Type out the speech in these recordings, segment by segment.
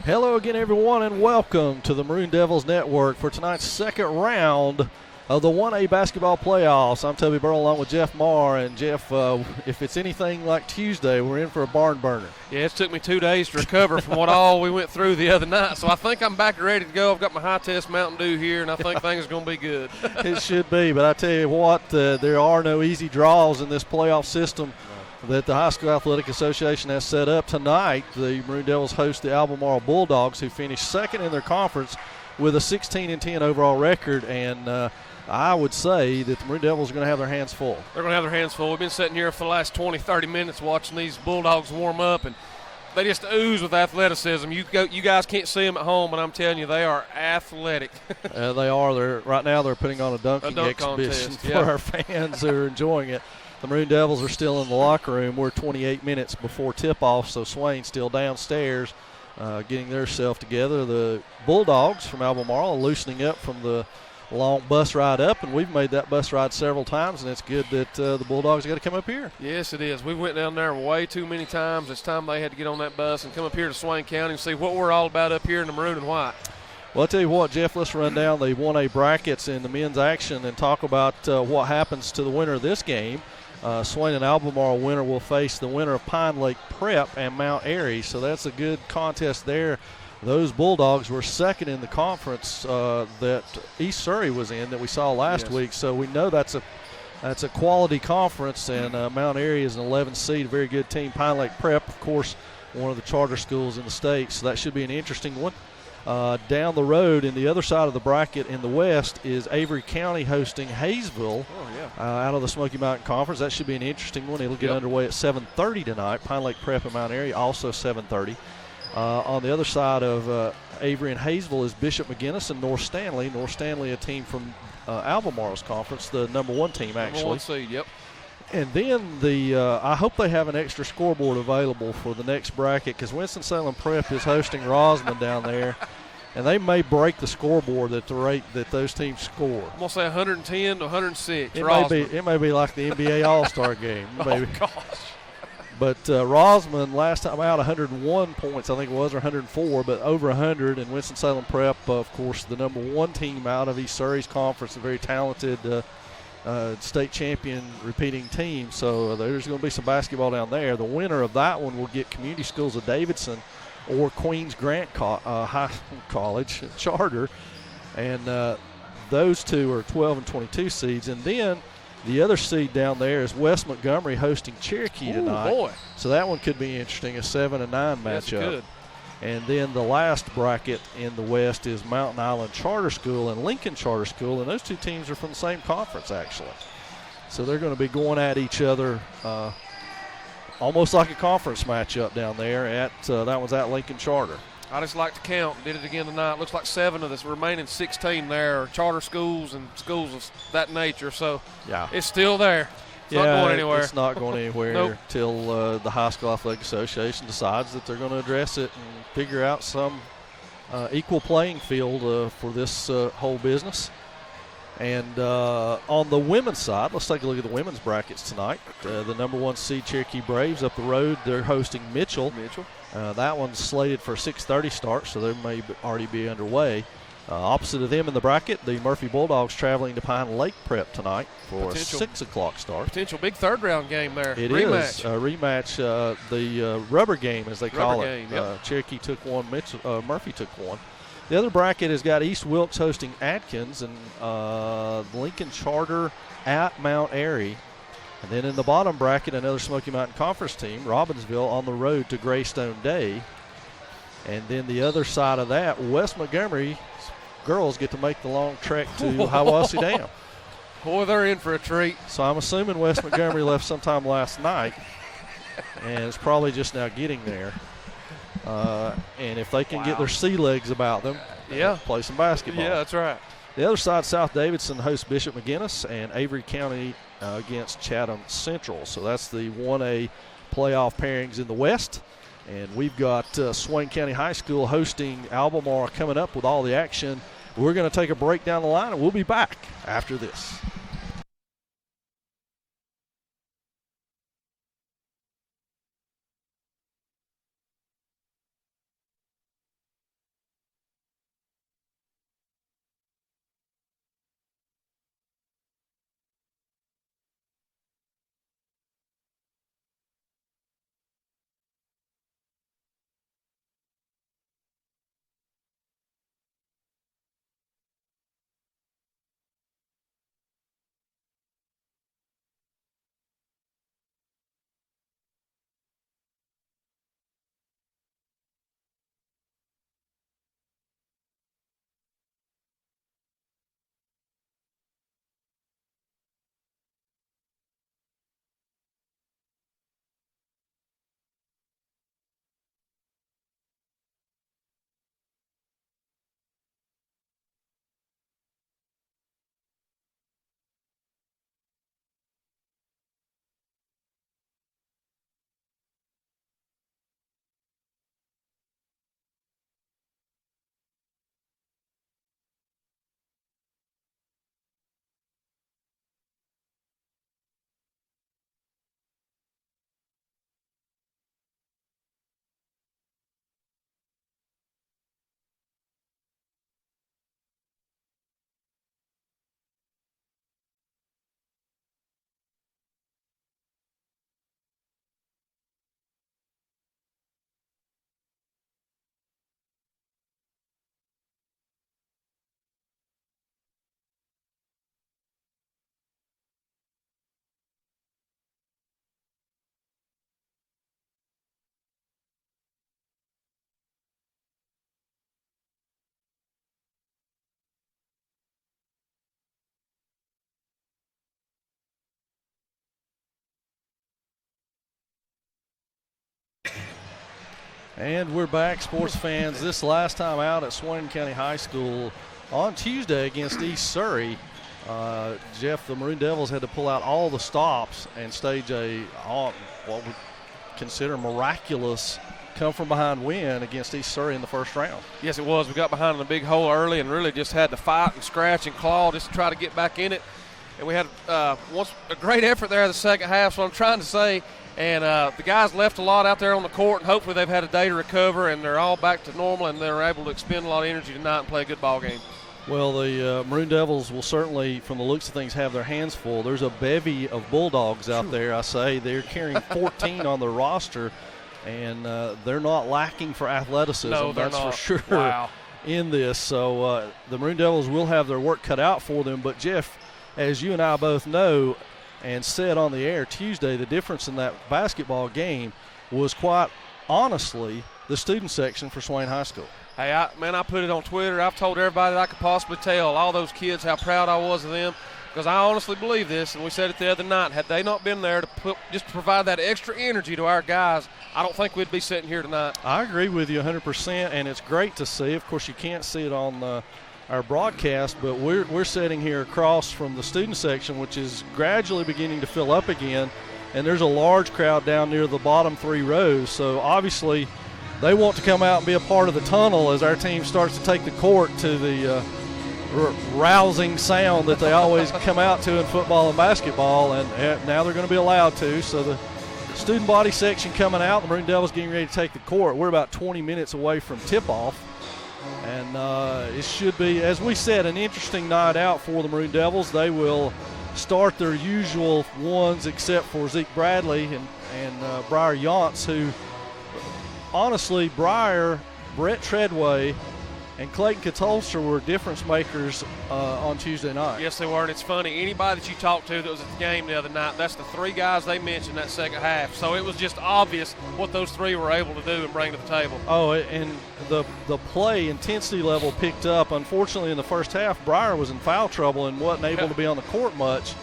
Hello again, everyone, and welcome to the Maroon Devils Network for tonight's second round of the 1A basketball playoffs. I'm Toby Burrell along with Jeff Marr, and Jeff, if it's anything like Tuesday, we're in for a barn burner. Yeah, it took me 2 days to recover from what all we went through the other night, so I think I'm back and ready to go. I've got my high-test Mountain Dew here, and I think things are going to be good. It should be, but I tell you what, there are no easy draws in this playoff system that the High School Athletic Association has set up. Tonight, the Maroon Devils host the Albemarle Bulldogs, who finished second in their conference with a 16-10 overall record, and I would say that the Maroon Devils are going to have their hands full. They're going to have their hands full. We've been sitting here for the last 20, 30 minutes watching these Bulldogs warm up, and they just ooze with athleticism. You guys can't see them at home, but I'm telling you, they are athletic. They are. Right now they're putting on a dunking exhibition for our fans who are enjoying it. The Maroon Devils are still in the locker room. We're 28 minutes before tip-off, so Swain's still downstairs getting their self together. The Bulldogs from Albemarle are loosening up from the long bus ride up, and we've made that bus ride several times, and it's good that the Bulldogs got to come up here. Yes, it is. We went down there way too many times. It's time they had to get on that bus and come up here to Swain County and see what we're all about up here in the maroon and white. Well, I'll tell you what, Jeff, let's run down the 1A brackets in the men's action and talk about what happens to the winner of this game. Swain and Albemarle winner will face the winner of Pine Lake Prep and Mount Airy, so that's a good contest there. Those Bulldogs were second in the conference that East Surrey was in that we saw last week, so we know that's a quality conference, and Mount Airy is an 11 seed, a very good team. Pine Lake Prep, of course, one of the charter schools in the state, so that should be an interesting one. Down the road in the other side of the bracket in the west is Avery County hosting Hayesville out of the Smoky Mountain Conference. That should be an interesting one. It'll get underway at 7:30 tonight. Pine Lake Prep and Mount Airy also 7:30. On the other side of Avery and Hayesville is Bishop McGuinness and North Stanley. North Stanley, a team from Albemarle's conference, the number one team actually. Number one seed, yep. And then I hope they have an extra scoreboard available for the next bracket, because Winston-Salem Prep is hosting Rosman down there, and they may break the scoreboard at the rate that those teams score. I'm going to say 110 to 106. It may be like the NBA All-Star game. Maybe. Oh, gosh. But Rosman last time out 101 points, I think it was, or 104, but over 100. And Winston-Salem Prep, of course, the number one team out of East Surrey's conference, a very talented state champion repeating team. So there's going to be some basketball down there. The winner of that one will get Community Schools of Davidson or Queens Grant High College charter. And those two are 12 and 22 seeds. And then the other seed down there is West Montgomery hosting Cherokee tonight. Boy. So that one could be interesting, a 7 and 9 matchup. Yes, it could. And then the last bracket in the West is Mountain Island Charter School and Lincoln Charter School, and those two teams are from the same conference, actually. So they're going to be going at each other almost like a conference matchup down there. That one's at Lincoln Charter. I just like to count. Did it again tonight. Looks like 7 of the remaining 16 there are charter schools and schools of that nature. So it's still there. It's not going anywhere. It's not going anywhere Nope. till the High School Athletic Association decides that they're going to address it and figure out some equal playing field for this whole business. And on the women's side, let's take a look at the women's brackets tonight. The number one seed Cherokee Braves up the road, they're hosting Mitchell. That one's slated for a 6:30 start, so they may already be underway. Opposite of them in the bracket, the Murphy Bulldogs traveling to Pine Lake Prep tonight for a 6 o'clock start. Potential big third-round game there. It rematch. is a rematch, the rubber game, as they call it. Yep. Cherokee took one, Murphy took one. The other bracket has got East Wilkes hosting Atkins and Lincoln Charter at Mount Airy. And then in the bottom bracket, another Smoky Mountain Conference team, Robbinsville, on the road to Greystone Day. And then the other side of that, West Montgomery girls get to make the long trek to Hiwassee Dam. Boy, they're in for a treat. So I'm assuming West Montgomery left sometime last night and is probably just now getting there. And if they can get their sea legs about them, play some basketball. Yeah, that's right. The other side, South Davidson hosts Bishop McGuinness, and Avery County against Chatham Central. So that's the 1A playoff pairings in the West. And we've got Swain County High School hosting Albemarle coming up with all the action. We're going to take a break down the line, and we'll be back after this. And we're back, sports fans. This last time out at Swain County High School on Tuesday against East Surrey. Jeff, the Maroon Devils had to pull out all the stops and stage what we consider miraculous come-from-behind win against East Surrey in the first round. Yes, it was. We got behind in a big hole early and really just had to fight and scratch and claw just to try to get back in it. And we had a great effort there in the second half, so I'm trying to say. And the guys left a lot out there on the court, and hopefully they've had a day to recover, and they're all back to normal, and they're able to expend a lot of energy tonight and play a good ball game. Well, the Maroon Devils will certainly, from the looks of things, have their hands full. There's a bevy of Bulldogs out there, I say. They're carrying 14 on their roster, and they're not lacking for athleticism. No, they're that's not. For sure. Wow. In this. So the Maroon Devils will have their work cut out for them. But, Jeff, as you and I both know and said on the air Tuesday, the difference in that basketball game was quite honestly the student section for Swain High School. Hey, I put it on Twitter. I've told everybody that I could possibly tell, all those kids, how proud I was of them, because I honestly believe this, and we said it the other night. Had they not been there to provide that extra energy to our guys, I don't think we'd be sitting here tonight. I agree with you 100%, and it's great to see. Of course, you can't see it on our broadcast, but we're sitting here across from the student section, which is gradually beginning to fill up again, and there's a large crowd down near the bottom 3 rows. So obviously they want to come out and be a part of the tunnel as our team starts to take the court to the rousing sound that they always come out to in football and basketball, and now they're going to be allowed to. So the student body section coming out, the Maroon Devils getting ready to take the court. We're about 20 minutes away from tip-off, and it should be, as we said, an interesting night out for the Maroon Devils. They will start their usual ones except for Zeke Bradley and Briar Yance, who honestly, Briar, Brett Treadway, and Clayton Katolster were difference makers on Tuesday night. Yes, they were, and it's funny. Anybody that you talked to that was at the game the other night, that's the 3 guys they mentioned that second half. So it was just obvious what those 3 were able to do and bring to the table. Oh, and the play intensity level picked up. Unfortunately, in the first half, Briar was in foul trouble and wasn't able to be on the court much.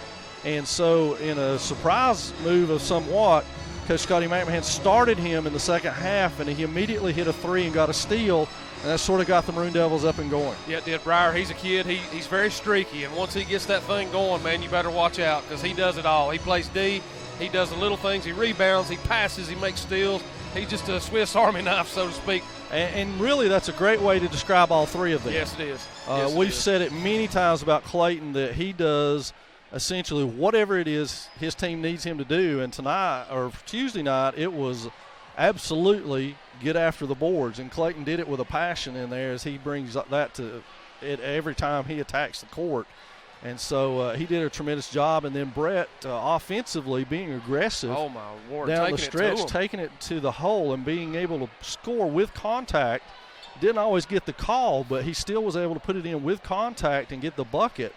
And so in a surprise move of somewhat, Coach Scotty McMahon started him in the second half, and he immediately hit a 3 and got a steal, and that sort of got the Maroon Devils up and going. Yeah, it did. Briar, he's a kid. He's very streaky, and once he gets that thing going, man, you better watch out because he does it all. He plays D. He does the little things. He rebounds. He passes. He makes steals. He's just a Swiss Army knife, so to speak. And really, that's a great way to describe all 3 of them. Yes, it is. We've said it many times about Clayton that he does essentially whatever it is his team needs him to do. And tonight, or Tuesday night, it was absolutely get after the boards. And Clayton did it with a passion in there as he brings that to it every time he attacks the court. And so he did a tremendous job. And then Brett, offensively, being aggressive oh my Lord, down the stretch, taking it to the hole and being able to score with contact. Didn't always get the call, but he still was able to put it in with contact and get the bucket.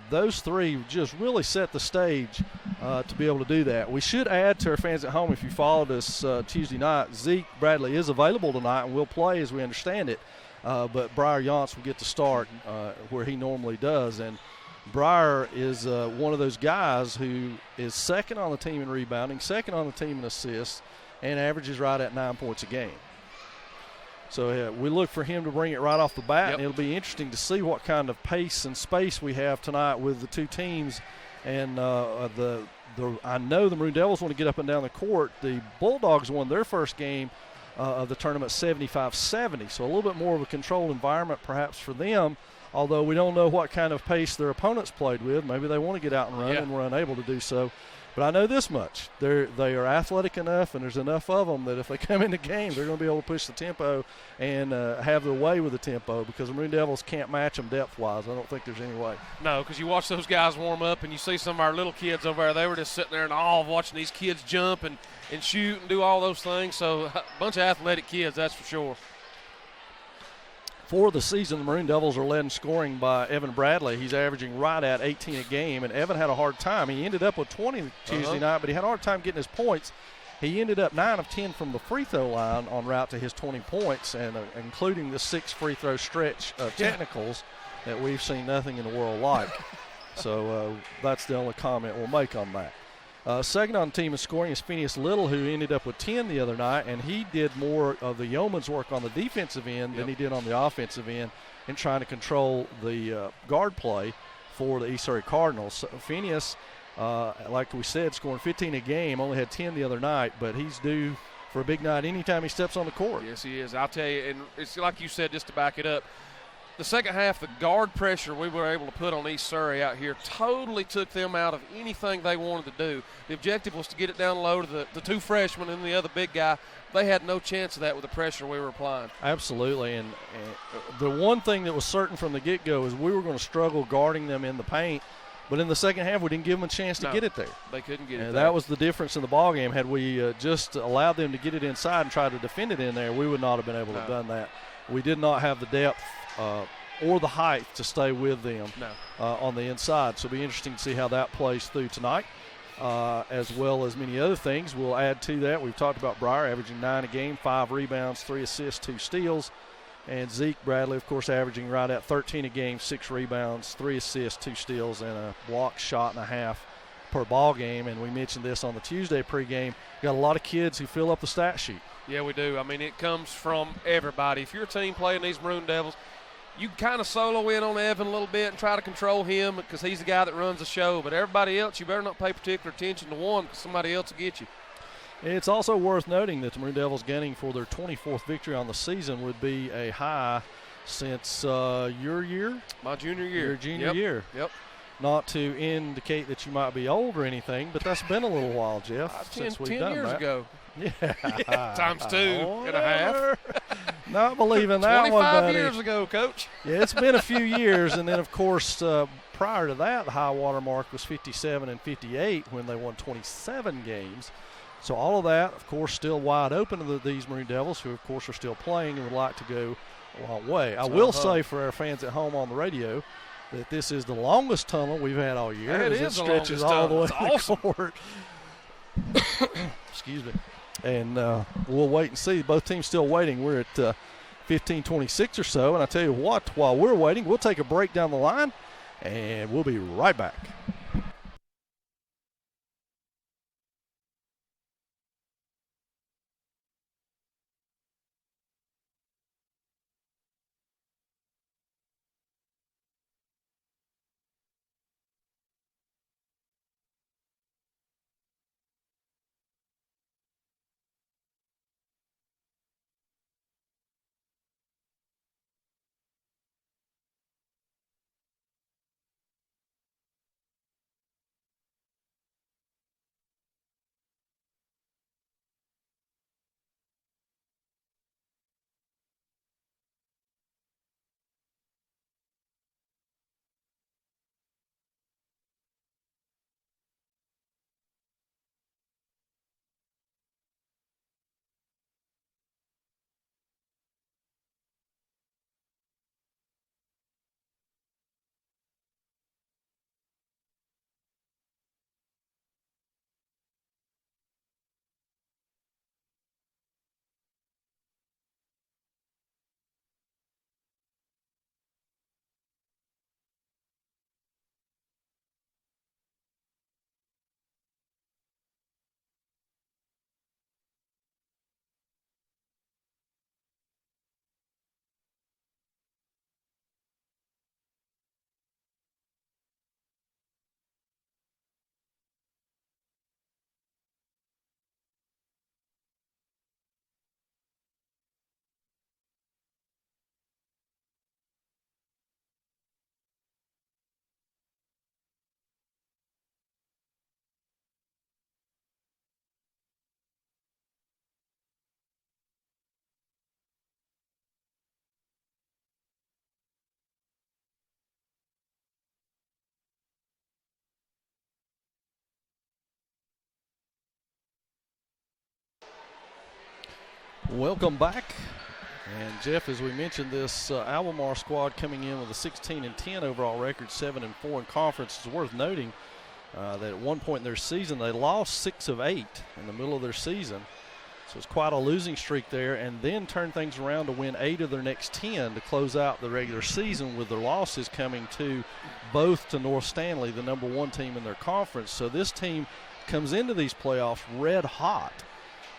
Those 3 just really set the stage to be able to do that. We should add to our fans at home, if you followed us Tuesday night, Zeke Bradley is available tonight and will play as we understand it. But Briar Yance will get to start where he normally does. And Briar is one of those guys who is second on the team in rebounding, second on the team in assists, and averages right at 9 points a game. So we look for him to bring it right off the bat, and it'll be interesting to see what kind of pace and space we have tonight with the 2 teams. And I know the Maroon Devils want to get up and down the court. The Bulldogs won their first game of the tournament 75-70, so a little bit more of a controlled environment perhaps for them, although we don't know what kind of pace their opponents played with. Maybe they want to get out and run and were unable to do so. But I know this much. They are athletic enough, and there's enough of them that if they come into games, they're going to be able to push the tempo and have their way with the tempo, because the Maroon Devils can't match them depth-wise. I don't think there's any way. No, because you watch those guys warm up, and you see some of our little kids over there. They were just sitting there in awe of watching these kids jump and shoot and do all those things. So a bunch of athletic kids, that's for sure. For the season, the Maroon Devils are led in scoring by Evan Bradley. He's averaging right at 18 a game, and Evan had a hard time. He ended up with 20 Tuesday night, but he had a hard time getting his points. He ended up 9 of 10 from the free throw line en route to his 20 points, and including the 6 free throw stretch of technicals that we've seen nothing in the world like. So that's the only comment we'll make on that. Second on the team in scoring is Phineas Little, who ended up with 10 the other night, and he did more of the yeoman's work on the defensive end than he did on the offensive end in trying to control the guard play for the East Surrey Cardinals. So Phineas, like we said, scoring 15 a game, only had 10 the other night, but he's due for a big night anytime he steps on the court. Yes, he is. I'll tell you, and it's like you said, just to back it up, the second half, the guard pressure we were able to put on East Surrey out here totally took them out of anything they wanted to do. The objective was to get it down low to the two freshmen and the other big guy. They had no chance of that with the pressure we were applying. Absolutely, and the one thing that was certain from the get-go is we were going to struggle guarding them in the paint. But in the second half, we didn't give them a chance to get it there. They couldn't get it there. That was the difference in the ballgame. Had we just allowed them to get it inside and try to defend it in there, we would not have been able to have done that. We did not have the depth or the height to stay with them on the inside. So it'll be interesting to see how that plays through tonight, as well as many other things. We'll add to that. We've talked about Breyer averaging 9 a game, 5 rebounds, 3 assists, 2 steals. And Zeke Bradley, of course, averaging right at 13 a game, 6 rebounds, 3 assists, 2 steals, and a block shot and a half per ball game. And we mentioned this on the Tuesday pregame. Got a lot of kids who fill up the stat sheet. Yeah, we do. I mean, it comes from everybody. If you're a team playing these Maroon Devils, you kind of solo in on Evan a little bit and try to control him because he's the guy that runs the show. But everybody else, you better not pay particular attention to one because somebody else will get you. It's also worth noting that the Maroon Devils gaining for their 24th victory on the season would be a high since your year? My junior year. Your junior year. Yep. Not to indicate that you might be old or anything, but that's been a little while, Jeff, since we've 10 done years that. ago. Yeah. Times 2.5. Not believing that one, buddy. 25 years ago, Coach. Yeah, it's been a few years, and then, of course, prior to that, the high water mark was 57 and 58 when they won 27 games. So all of that, of course, still wide open to these Maroon Devils, who, of course, are still playing and would like to go a long way. I will say for our fans at home on the radio that this is the longest tunnel we've had all year. It stretches all the way to the court. Excuse me. And we'll wait and see. Both teams still waiting. We're at 15:26 or so. And I tell you what, while we're waiting, we'll take a break down the line, and we'll be right back. Welcome back. And Jeff, as we mentioned, this Albemarle squad coming in with a 16-10 overall record, 7-4 in conference. It's worth noting that at one point in their season they lost 6 of 8 in the middle of their season. So it's quite a losing streak there, and then turn things around to win 8 of their next 10 to close out the regular season, with their losses coming to both to North Stanley, the number 1 team in their conference. So this team comes into these playoffs red hot,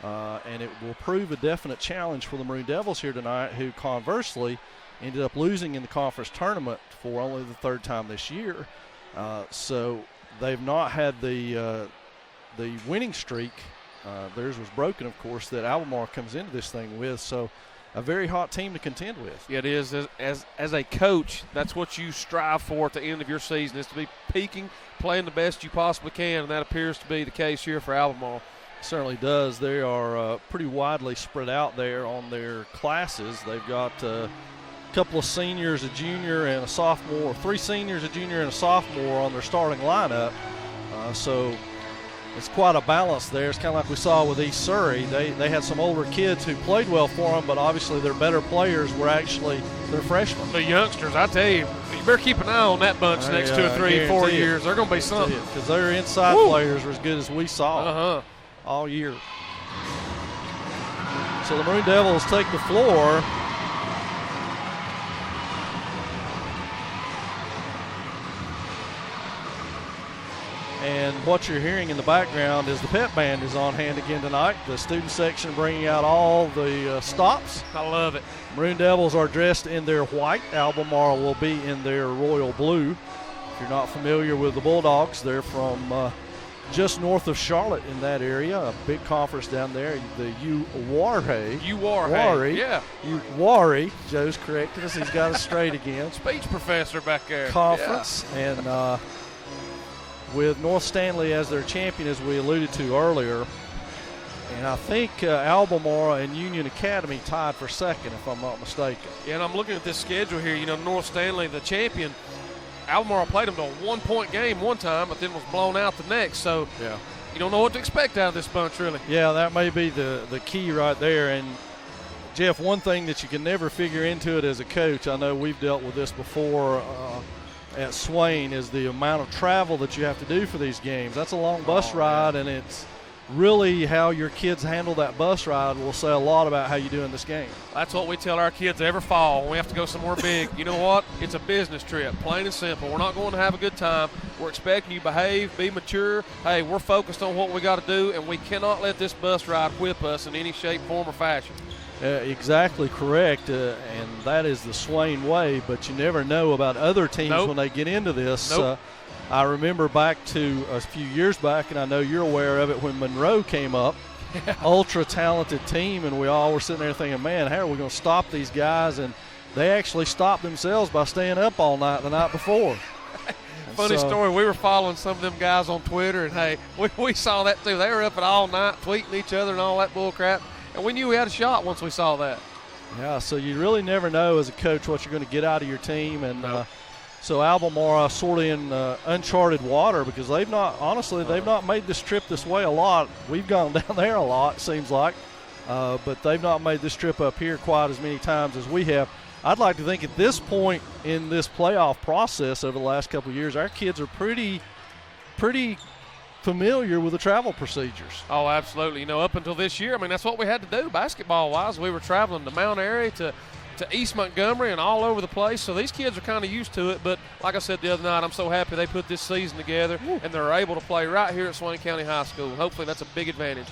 and it will prove a definite challenge for the Maroon Devils here tonight, who conversely ended up losing in the conference tournament for only the third time this year. So they've not had the winning streak. Theirs was broken, of course, that Albemarle comes into this thing with. So a very hot team to contend with. Yeah, it is. As a coach, that's what you strive for at the end of your season, is to be peaking, playing the best you possibly can, and that appears to be the case here for Albemarle. It certainly does. They are pretty widely spread out there on their classes. They've got a couple of seniors, a junior, and a sophomore, 3 seniors, a junior, and a sophomore on their starting lineup. So it's quite a balance there. It's kind of like we saw with East Surrey. They had some older kids who played well for them, but obviously their better players were actually their freshmen. The youngsters, I tell you better keep an eye on that bunch next 2 or 3, 4 years. They're going to be something. Because their inside players were as good as we saw all year. So the Maroon Devils take the floor. And what you're hearing in the background is the pep band is on hand again tonight. The student section bringing out all the stops. I love it. Maroon Devils are dressed in their white. Albemarle will be in their royal blue. If you're not familiar with the Bulldogs, they're from just north of Charlotte in that area. A big conference down there, the UWARE. Yeah. UWARE. Joe's corrected us. He's got us straight again. Speech professor back there. Conference. Yeah. And with North Stanley as their champion, as we alluded to earlier. And I think Albemarle and Union Academy tied for second, if I'm not mistaken. Yeah, and I'm looking at this schedule here. You know, North Stanley, the champion, Albemarle played them to a 1-point game one time, but then was blown out the next. So you don't know what to expect out of this bunch, really. Yeah, that may be the key right there. And, Jeff, one thing that you can never figure into it as a coach, I know we've dealt with this before at Swain, is the amount of travel that you have to do for these games. That's a long bus ride, and it's really how your kids handle that bus ride will say a lot about how you do in this game. That's what we tell our kids every fall when we have to go somewhere big. You know what? It's a business trip, plain and simple. We're not going to have a good time. We're expecting you to behave, be mature. Hey, we're focused on what we got to do, and we cannot let this bus ride whip us in any shape, form, or fashion. Exactly correct, and that is the Swain way, but you never know about other teams when they get into this. I remember back to a few years back, and I know you're aware of it, when Monroe came up, ultra-talented team, and we all were sitting there thinking, man, how are we going to stop these guys? And they actually stopped themselves by staying up all night the night before. Funny story, we were following some of them guys on Twitter, and, hey, we saw that too. They were up at all night tweeting each other and all that bull crap. And we knew we had a shot once we saw that. Yeah, so you really never know as a coach what you're going to get out of your team. And so Albemarle sort of in uncharted water, because they've not made this trip this way a lot. We've gone down there a lot, it seems like. But they've not made this trip up here quite as many times as we have. I'd like to think at this point in this playoff process over the last couple of years, our kids are pretty familiar with the travel procedures. Oh, absolutely. You know, up until this year, I mean, that's what we had to do basketball-wise. We were traveling to Mount Airy, to East Montgomery, and all over the place. So these kids are kind of used to it. But like I said the other night, I'm so happy they put this season together, and they're able to play right here at Swain County High School. Hopefully that's a big advantage.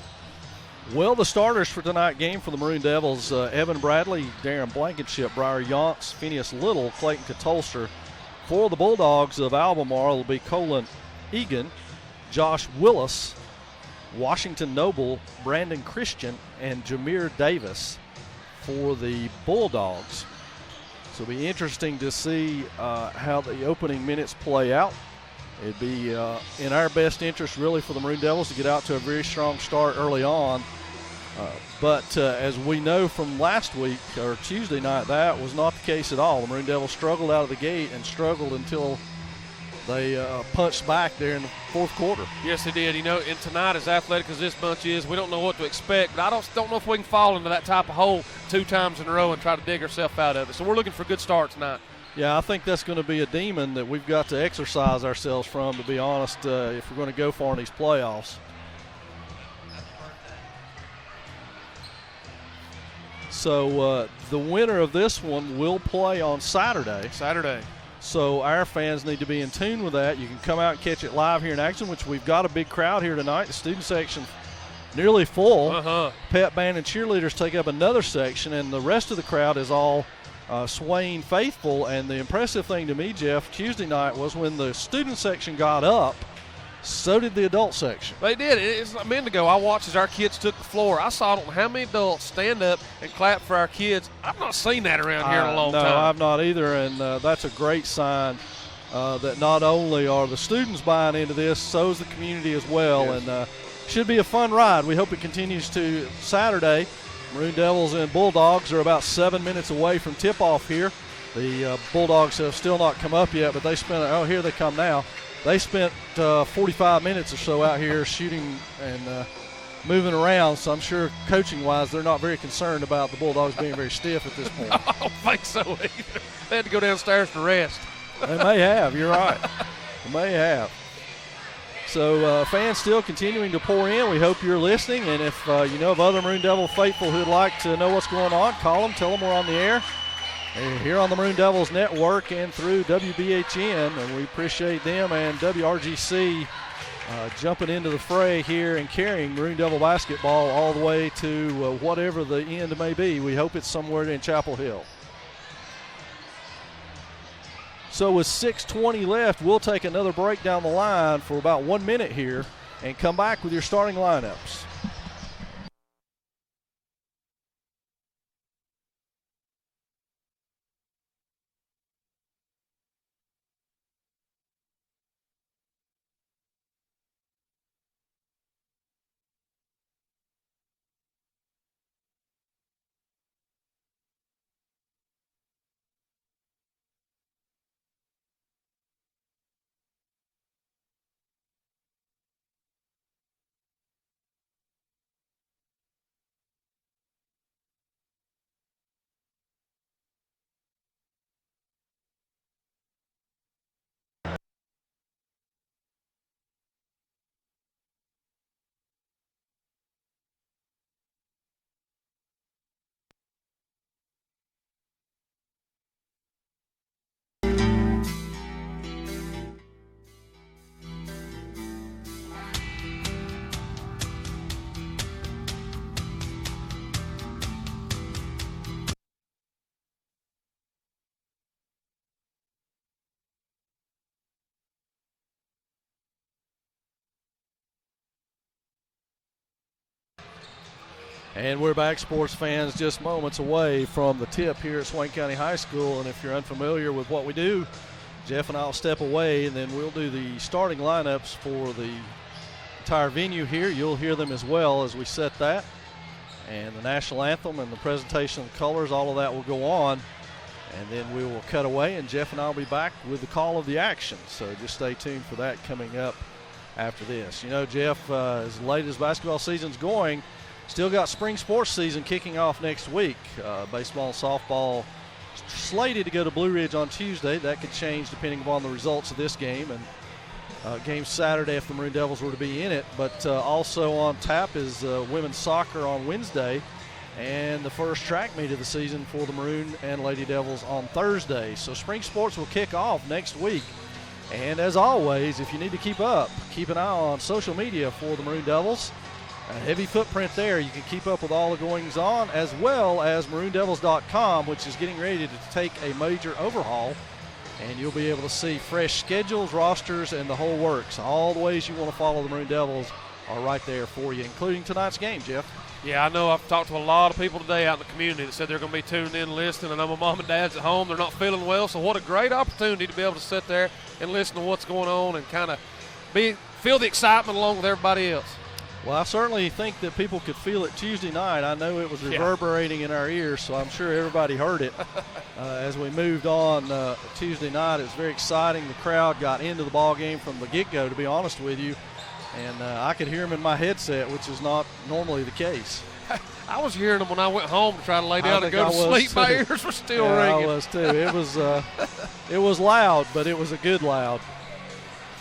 Well, the starters for tonight's game for the Maroon Devils, Evan Bradley, Darren Blankenship, Briar Yonts, Phineas Little, Clayton Katolster. For the Bulldogs of Albemarle will be Colin Egan, Josh Willis, Washington Noble, Brandon Christian, and Jameer Davis for the Bulldogs. So it'll be interesting to see how the opening minutes play out. It'd be in our best interest, really, for the Maroon Devils to get out to a very strong start early on. But as we know from last week, or Tuesday night, that was not the case at all. The Maroon Devils struggled out of the gate and struggled until they punched back there in the fourth quarter. Yes, they did. You know, and tonight, as athletic as this bunch is, we don't know what to expect. But I don't know if we can fall into that type of hole 2 times in a row and try to dig ourselves out of it. So we're looking for a good start tonight. Yeah, I think that's going to be a demon that we've got to exercise ourselves from, to be honest, if we're going to go far in these playoffs. So the winner of this one will play on Saturday. So our fans need to be in tune with that. You can come out and catch it live here in action, which we've got a big crowd here tonight. The student section nearly full. Pep band and cheerleaders take up another section, and the rest of the crowd is all Swain faithful. And the impressive thing to me, Jeff, Tuesday night was when the student section got up, so did the adult section. They did. It's a minute ago, I watched as our kids took the floor. I saw how many adults stand up and clap for our kids. I've not seen that around here in a long time. No, I've not either, and that's a great sign that not only are the students buying into this, so is the community as well. Yes. And should be a fun ride. We hope it continues to Saturday. Maroon Devils and Bulldogs are about 7 minutes away from tip-off here. The Bulldogs have still not come up yet, but they spent, here they come now. They spent 45 minutes or so out here shooting and moving around, so I'm sure coaching-wise they're not very concerned about the Bulldogs being very stiff at this point. I don't think so either. They had to go downstairs to rest. They may have. You're right. They may have. So fans still continuing to pour in. We hope you're listening, and if you know of other Maroon Devil faithful who'd like to know what's going on, call them, tell them we're on the air. Here on the Maroon Devils Network and through WBHN, and we appreciate them and WRGC jumping into the fray here and carrying Maroon Devil basketball all the way to whatever the end may be. We hope it's somewhere in Chapel Hill. So with 6:20 left, we'll take another break down the line for about 1 minute here and come back with your starting lineups. And we're back, sports fans, just moments away from the tip here at Swain County High School. And if you're unfamiliar with what we do, Jeff and I will step away, and then we'll do the starting lineups for the entire venue here. You'll hear them as well as we set that. And the national anthem and the presentation of the colors, all of that will go on. And then we will cut away, and Jeff and I will be back with the call of the action. So just stay tuned for that coming up after this. You know, Jeff, as late as basketball season's going, still got spring sports season kicking off next week. Baseball and softball slated to go to Blue Ridge on Tuesday. That could change depending upon the results of this game. And game Saturday if the Maroon Devils were to be in it. But also on tap is women's soccer on Wednesday and the first track meet of the season for the Maroon and Lady Devils on Thursday. So spring sports will kick off next week. And as always, if you need to keep up, keep an eye on social media for the Maroon Devils. A heavy footprint there. You can keep up with all the goings-on, as well as MaroonDevils.com, which is getting ready to take a major overhaul. And you'll be able to see fresh schedules, rosters, and the whole works. All the ways you want to follow the Maroon Devils are right there for you, including tonight's game, Jeff. Yeah, I know. I've talked to a lot of people today out in the community that said they're going to be tuned in and listening. I know my mom and dad's at home. They're not feeling well, so what a great opportunity to be able to sit there and listen to what's going on and kind of feel the excitement along with everybody else. Well, I certainly think that people could feel it Tuesday night. I know it was reverberating in our ears, so I'm sure everybody heard it. As we moved on Tuesday night, it was very exciting. The crowd got into the ball game from the get-go, to be honest with you. And I could hear them in my headset, which is not normally the case. I was hearing them when I went home to try to lay down and go to sleep. My ears were still ringing. I was too. It was loud, but it was a good loud.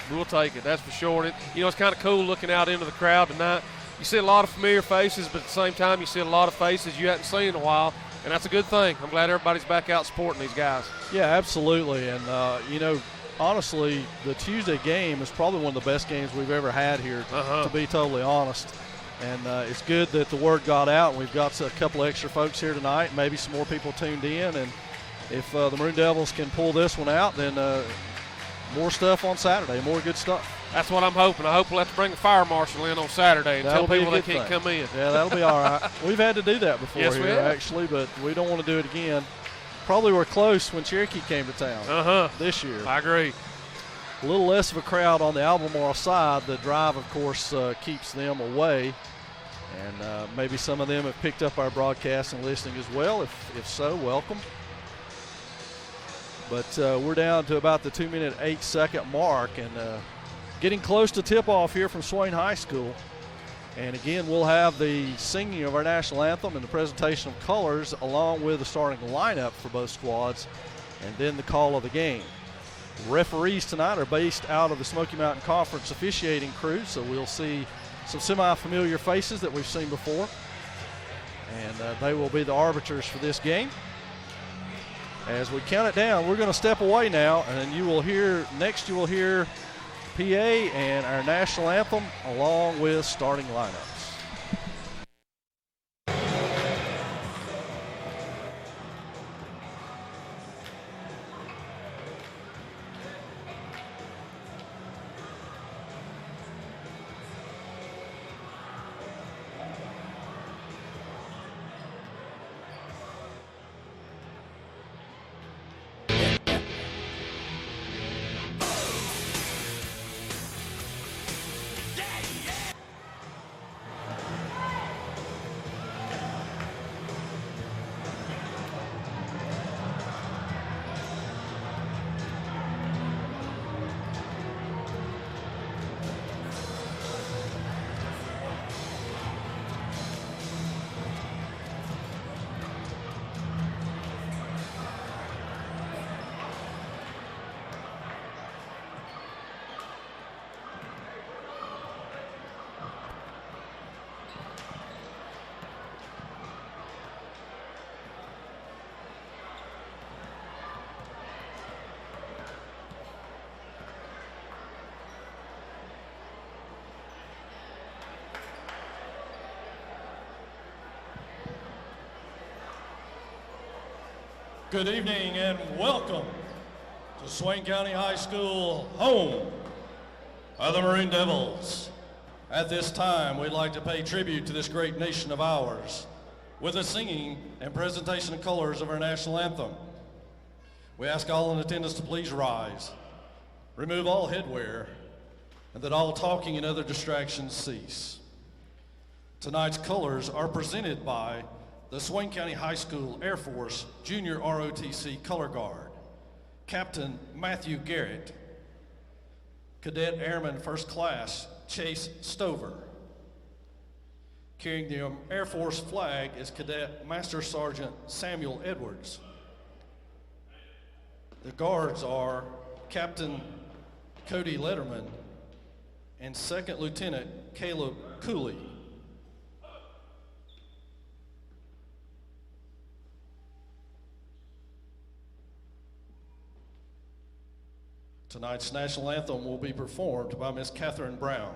We'll take it, that's for sure. It's kind of cool looking out into the crowd tonight. You see a lot of familiar faces, but at the same time, you see a lot of faces you hadn't seen in a while. and that's a good thing. I'm glad everybody's back out supporting these guys. Yeah, absolutely. And, honestly, the Tuesday game is probably one of the best games we've ever had here, to be totally honest. And it's good that the word got out, and we've got a couple extra folks here tonight, maybe some more people tuned in. And if the Maroon Devils can pull this one out, then more stuff on Saturday, more good stuff. That's what I'm hoping. I hope we'll have to bring the fire marshal in on Saturday and tell people they can't come in. Yeah, that'll be all right. We've had to do that before yes, here, actually, but we don't want to do it again. Probably were close when Cherokee came to town this year. I agree. A little less of a crowd on the Albemarle side. The drive, of course, keeps them away. And maybe some of them have picked up our broadcast and listening as well. If so, welcome. But we're down to about the 2-minute, 8-second mark and getting close to tip-off here from Swain High School. And again, we'll have the singing of our national anthem and the presentation of colors along with the starting lineup for both squads and then the call of the game. Referees tonight are based out of the Smoky Mountain Conference officiating crew, so we'll see some semi-familiar faces that we've seen before. And they will be the arbiters for this game. As we count it down, we're going to step away now, and you will hear PA and our national anthem along with starting lineups. Good evening and welcome to Swain County High School, home of the Maroon Devils. At this time, we'd like to pay tribute to this great nation of ours with the singing and presentation of colors of our national anthem. We ask all in attendance to please rise, remove all headwear, and that all talking and other distractions cease. Tonight's colors are presented by the Swain County High School Air Force Junior ROTC Color Guard, Captain Matthew Garrett, Cadet Airman First Class Chase Stover. Carrying the Air Force flag is Cadet Master Sergeant Samuel Edwards. The guards are Captain Cody Letterman and Second Lieutenant Caleb Cooley. Tonight's national anthem will be performed by Miss Catherine Brown.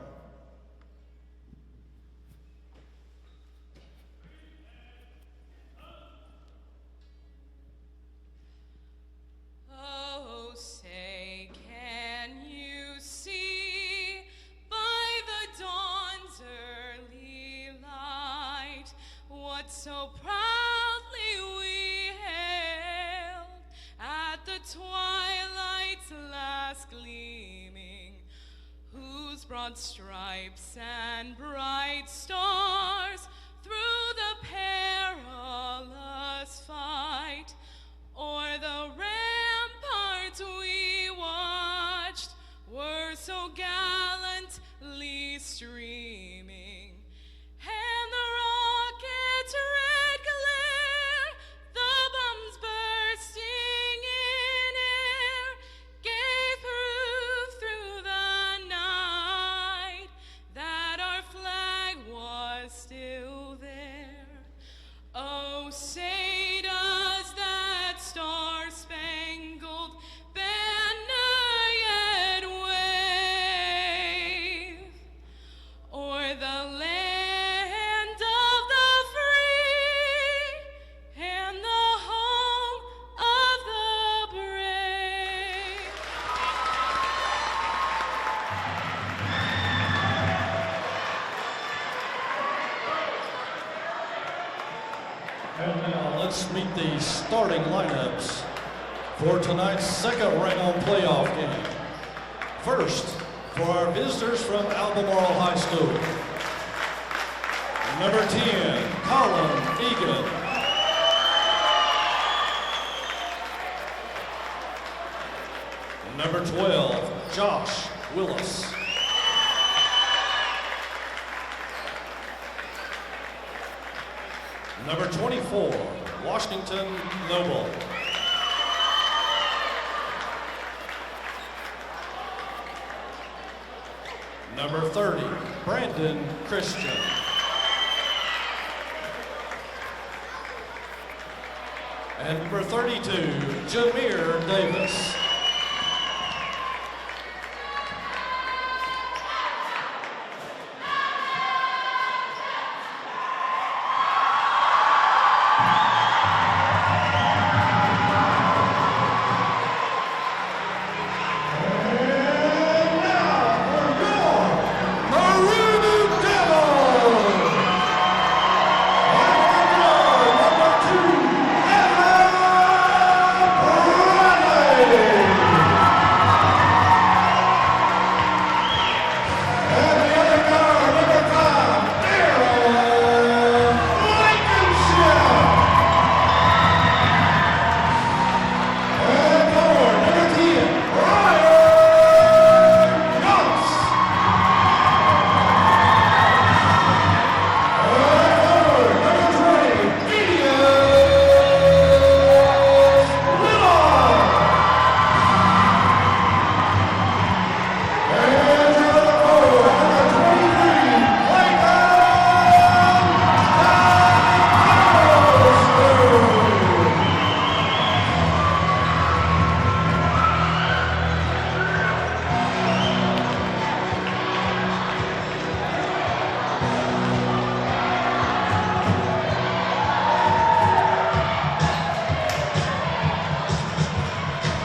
Oh, say, can you see by the dawn's early light what so proudly we hailed at the twilight's last gleaming, whose broad stripes and bright stars through the perilous fight o'er the ramparts we watched were so gallantly streaming, and the rocket's red glare, the bombs bursting in air, gave proof through the night that our flag was still there. Oh, say let's meet the starting lineups for tonight's second round playoff game. First, for our visitors from Albemarle High School, number 10, Colin Egan. Number 12, Josh Willis. Number 24, Washington Noble. Number 30, Brandon Christian. And number 32, Jameer Davis.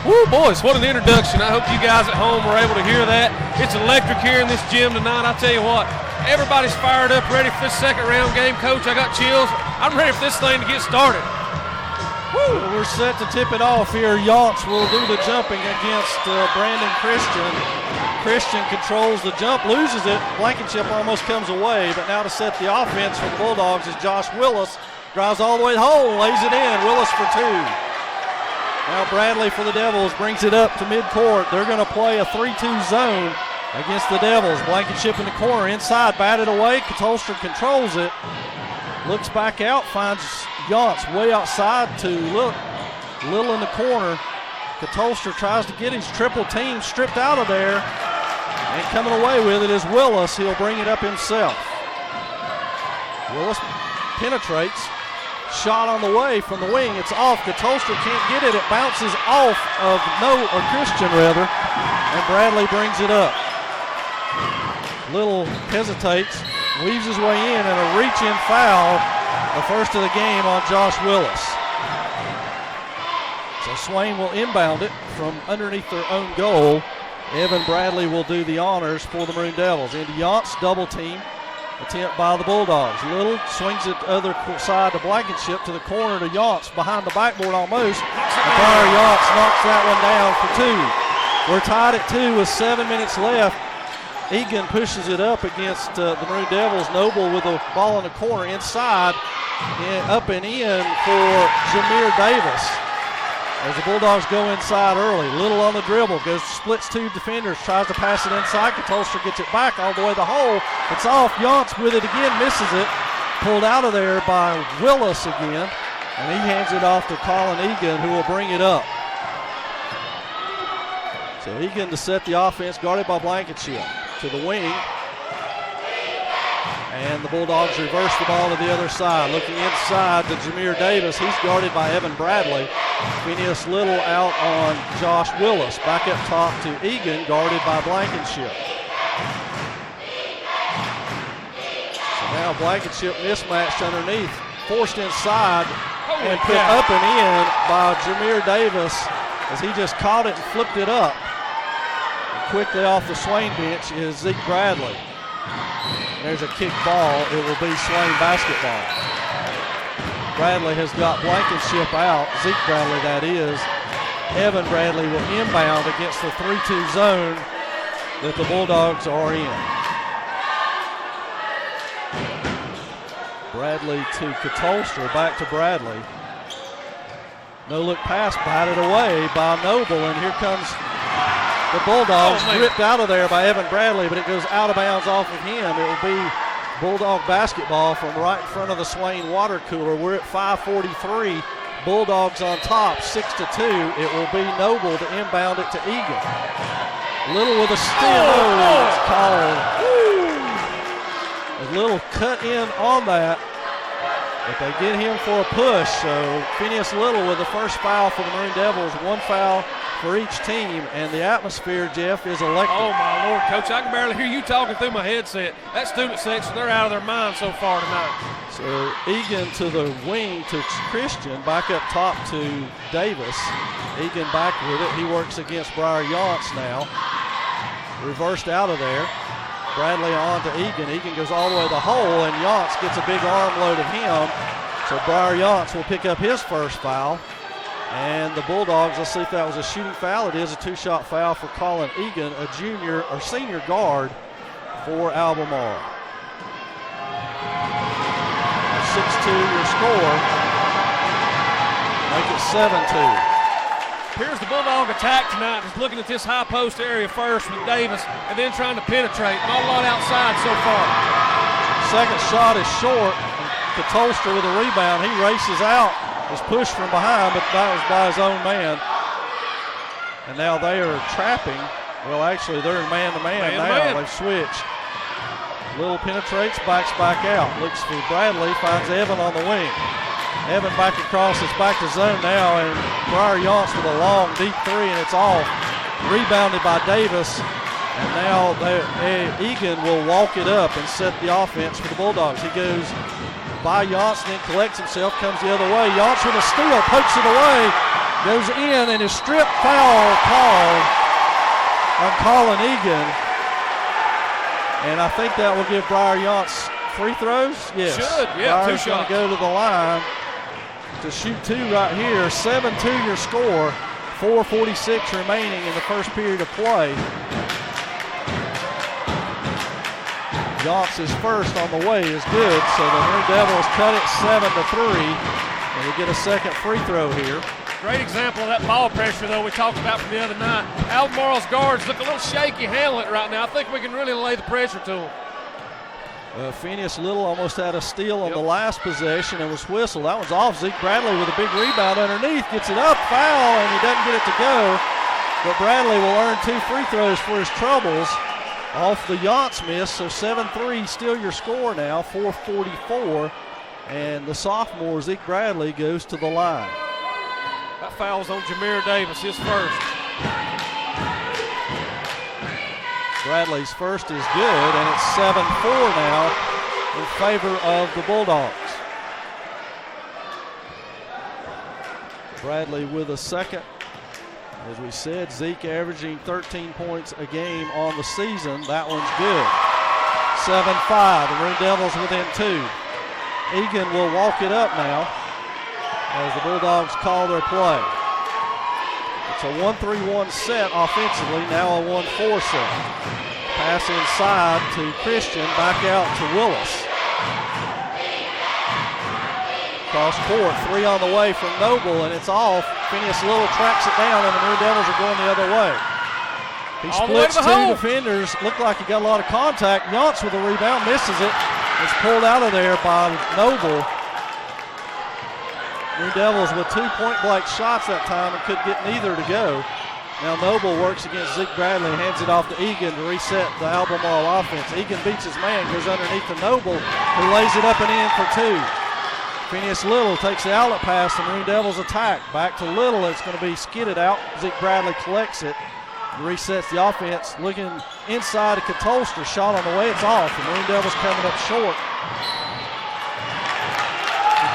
Woo, boys, what an introduction. I hope you guys at home were able to hear that. It's electric here in this gym tonight. I tell you what, everybody's fired up, ready for this second round game. Coach, I got chills. I'm ready for this thing to get started. Woo. We're set to tip it off here. Yaunce will do the jumping against Brandon Christian. Christian controls the jump, loses it. Blankenship almost comes away, but now to set the offense for the Bulldogs is Josh Willis. Drives all the way to the hole, lays it in. Willis for two. Now Bradley for the Devils brings it up to midcourt. They're going to play a 3-2 zone against the Devils. Blankenship in the corner, inside, batted away. Katolster controls it. Looks back out, finds Yaunce way outside to Little in the corner. Katolster tries to get his triple team stripped out of there. And coming away with it is Willis. He'll bring it up himself. Willis penetrates. Shot on the way from the wing. It's off. Katolster can't get it. It bounces off of Christian rather. And Bradley brings it up. Little hesitates, weaves his way in, and a reach-in foul, the first of the game on Josh Willis. So Swain will inbound it from underneath their own goal. Evan Bradley will do the honors for the Maroon Devils. Into Yaunce, double team. Attempt by the Bulldogs. Little swings it the other side to Blankenship to the corner to Yaunce behind the backboard almost. Fire Yaunce knocks that one down for two. We're tied at 2 with 7 minutes left. Egan pushes it up against the Maroon Devils. Noble with the ball in the corner inside and up and in for Jameer Davis. As the Bulldogs go inside early. Little on the dribble, splits two defenders, tries to pass it inside. Katolster gets it back all the way to the hole. It's off. Yaunce with it again, misses it. Pulled out of there by Willis again. And he hands it off to Colin Egan, who will bring it up. So Egan to set the offense, guarded by Blankenship. To the wing. And the Bulldogs reverse the ball to the other side. Looking inside to Jameer Davis. He's guarded by Evan Bradley. Phineas Little out on Josh Willis. Back up top to Egan, guarded by Blankenship. So now Blankenship mismatched underneath. Forced inside and put up and in by Jameer Davis as he just caught it and flipped it up. And quickly off the Swain bench is Zeke Bradley. There's a kick ball. It will be Swain basketball. Bradley has got Blankenship out, Zeke Bradley that is. Evan Bradley will inbound against the 3-2 zone that the Bulldogs are in. Bradley to Katolster, back to Bradley. No look pass, batted away by Noble, and here comes the Bulldogs, ripped out of there by Evan Bradley, but it goes out of bounds off of him. It will be Bulldog basketball from right in front of the Swain water cooler. We're at 5:43. Bulldogs on top, 6-2. It will be Noble to inbound it to Egan. Little with a steal. It's called. A little cut in on that, but they get him for a push. So Phineas Little with the first foul for the Maroon Devils, one foul for each team, and the atmosphere, Jeff, is electric. Oh, my Lord, Coach, I can barely hear you talking through my headset. That student section, they're out of their mind so far tonight. So Egan to the wing to Christian, back up top to Davis. Egan back with it. He works against Briar Yance now. Reversed out of there. Bradley on to Egan. Egan goes all the way to the hole, and Yance gets a big arm load of him. So Briar Yance will pick up his first foul. And the Bulldogs, let's see if that was a shooting foul. It is a two-shot foul for Colin Egan, a junior or senior guard for Albemarle. 6-2 your score. Make it 7-2. Here's the Bulldog attack tonight, just looking at this high post area first with Davis and then trying to penetrate. Not a lot outside so far. Second shot is short. Katolster with a rebound. He races out. Was pushed from behind, but that was by his own man. And now they are trapping. Well, actually, they're man-to-man now. They've switched. Little penetrates, backs back out. Looks for Bradley, finds Evan on the wing. Evan back across, it's back to zone now, and Briar Yance with a long, deep three, and it's off. Rebounded by Davis, and now Egan will walk it up and set the offense for the Bulldogs. He goes by Yance, then collects himself, comes the other way. Yance with a steal, pokes it away, goes in, and his strip foul called on Colin Egan. And I think that will give Briar Yance free throws. Yes. Should, yeah, Briar's two shots. going to go to the line to shoot two right here. 7-2 your score. 4:46 remaining in the first period of play. Yance's first on the way is good, so the Maroon Devils cut it 7-3, and we get a second free throw here. Great example of that ball pressure, though, we talked about from the other night. Albemarle's guards look a little shaky handling it right now. I think we can really lay the pressure to them. Phineas Little almost had a steal on the last possession and was whistled. That one's off. Zeke Bradley with a big rebound underneath. Gets it up, foul, and he doesn't get it to go. But Bradley will earn two free throws for his troubles off the Yance miss. So 7-3 still your score now, 4:44. And the sophomore, Zeke Bradley, goes to the line. That foul's on Jameer Davis, his first. Bradley's first is good, and it's 7-4 now in favor of the Bulldogs. Bradley with a second. As we said, Zeke averaging 13 points a game on the season. That one's good. 7-5, the Maroon Devils within two. Egan will walk it up now as the Bulldogs call their play. It's a 1-3-1 set offensively, now a 1-4 set. Pass inside to Christian, back out to Willis. Cross court, three on the way from Noble, and it's off. Phineas Little tracks it down, and the Maroon Devils are going the other way. He splits two defenders. Looked like he got a lot of contact. Yance with a rebound, misses it. It's pulled out of there by Noble. Maroon Devils with 2 point-blank shots that time and could get neither to go. Now Noble works against Zeke Bradley and hands it off to Egan to reset the Albemarle offense. Egan beats his man, goes underneath to Noble, who lays it up and in for two. Phineas Little takes the outlet pass, the Maroon Devils attack. Back to Little, it's going to be skidded out. Zeke Bradley collects it, resets the offense. Looking inside to Katolster, shot on the way, it's off. The Maroon Devils coming up short.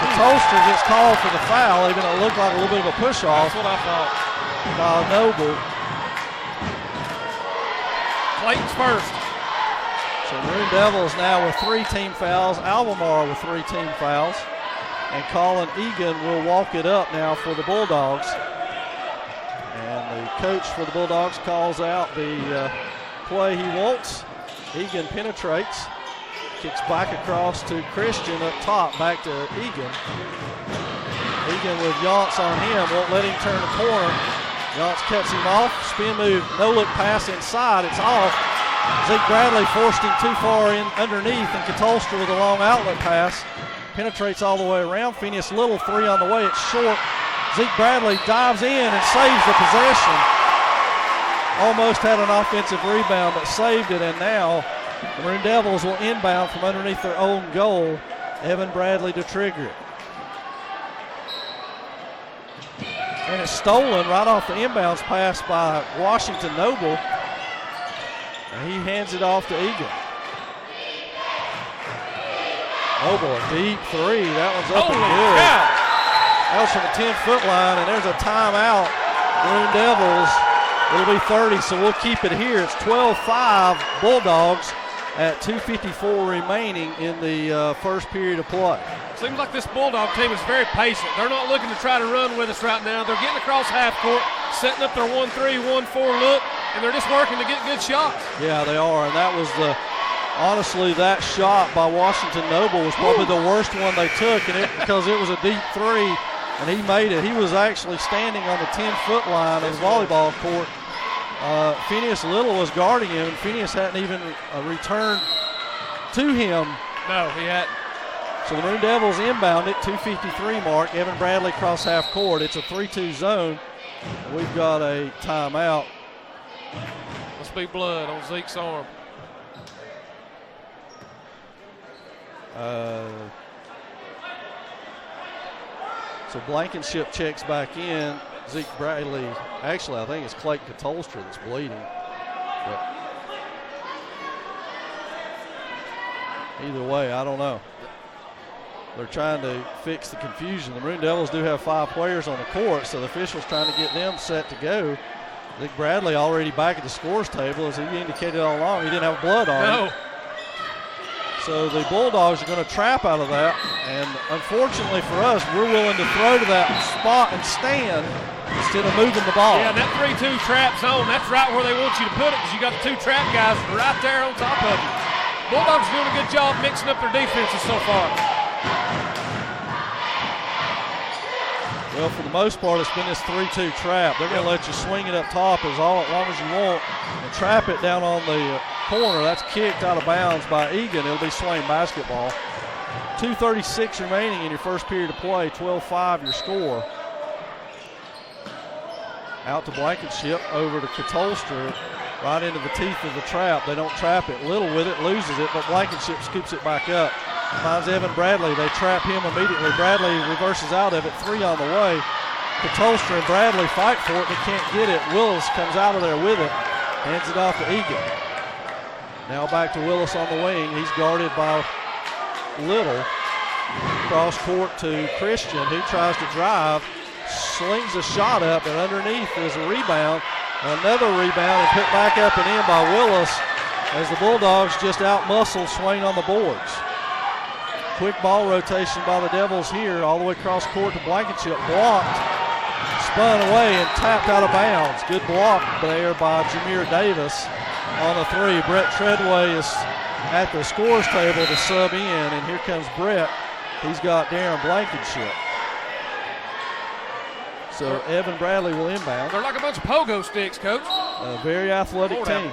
Katolster gets called for the foul, even though it looked like a little bit of a push-off. That's what I thought. By Noble. Clayton's first. So Maroon Devils now with 3 team fouls. Albemarle with 3 team fouls. and Colin Egan will walk it up now for the Bulldogs. And the coach for the Bulldogs calls out the play he wants. Egan penetrates, kicks back across to Christian up top, back to Egan. Egan with Yance on him, won't let him turn the corner. Yance cuts him off, spin move, no look pass inside, it's off. Zeke Bradley forced him too far in underneath, and Katolstra with a long outlet pass. Penetrates all the way around. Phineas Little, 3 on the way, it's short. Zeke Bradley dives in and saves the possession. Almost had an offensive rebound, but saved it, and now the Maroon Devils will inbound from underneath their own goal. Evan Bradley to trigger it. And it's stolen right off the inbounds pass by Washington Noble. And he hands it off to Egan. Noble, a deep 3. That one's up and good. That was from the 10-foot line, and there's a timeout. Maroon Devils, it'll be 30, so we'll keep it here. It's 12-5 Bulldogs at 2:54 remaining in the first period of play. Seems like this Bulldog team is very patient. They're not looking to try to run with us right now. They're getting across half court, setting up their 1-3, 1-4 look, and they're just working to get good shots. Yeah, they are, and that was honestly, that shot by Washington Noble was probably the worst one they took, and because it was a deep 3, and he made it. He was actually standing on the 10-foot line of the volleyball court. Phineas Little was guarding him, and Phineas hadn't even returned to him. No, he hadn't. So the Maroon Devils inbound it, 2:53 mark. Evan Bradley cross half court. It's a 3-2 zone. We've got a timeout. Must be blood on Zeke's arm. So Blankenship checks back in. Zeke Bradley, actually I think it's Clayton Katolstra that's bleeding. But either way, I don't know. They're trying to fix the confusion. The Maroon Devils do have 5 players on the court, so the officials trying to get them set to go. Zeke Bradley already back at the scores table, as he indicated all along. He didn't have blood on him. So the Bulldogs are going to trap out of that, and unfortunately for us, we're willing to throw to that spot and stand instead of moving the ball. Yeah, that 3-2 trap zone, that's right where they want you to put it, because you got the 2 trap guys right there on top of you. Bulldogs are doing a good job mixing up their defenses so far. Well, for the most part, it's been this 3-2 trap. They're going to let you swing it up top as long as you want and trap it down on the corner. That's kicked out of bounds by Egan. It'll be Swain basketball. 2:36 remaining in your first period of play. 12-5 your score. Out to Blankenship, over to Katolstra, right into the teeth of the trap. They don't trap it. Little with it, loses it, but Blankenship scoops it back up. Finds Evan Bradley. They trap him immediately. Bradley reverses out of it. 3 on the way. Katolstra and Bradley fight for it, but can't get it. Willis comes out of there with it. Hands it off to Egan. Now back to Willis on the wing. He's guarded by Little. Cross court to Christian, who tries to drive. Slings a shot up, and underneath is a rebound. Another rebound, and put back up and in by Willis as the Bulldogs just out-muscle Swain on the boards. Quick ball rotation by the Devils here, all the way across court to Blankenship. Blocked, spun away, and tapped out of bounds. Good block there by Jameer Davis on the 3. Brett Treadway is at the scores table to sub in, and here comes Brett. He's got Darren Blankenship. So Evan Bradley will inbound. They're like a bunch of pogo sticks, Coach. A very athletic team.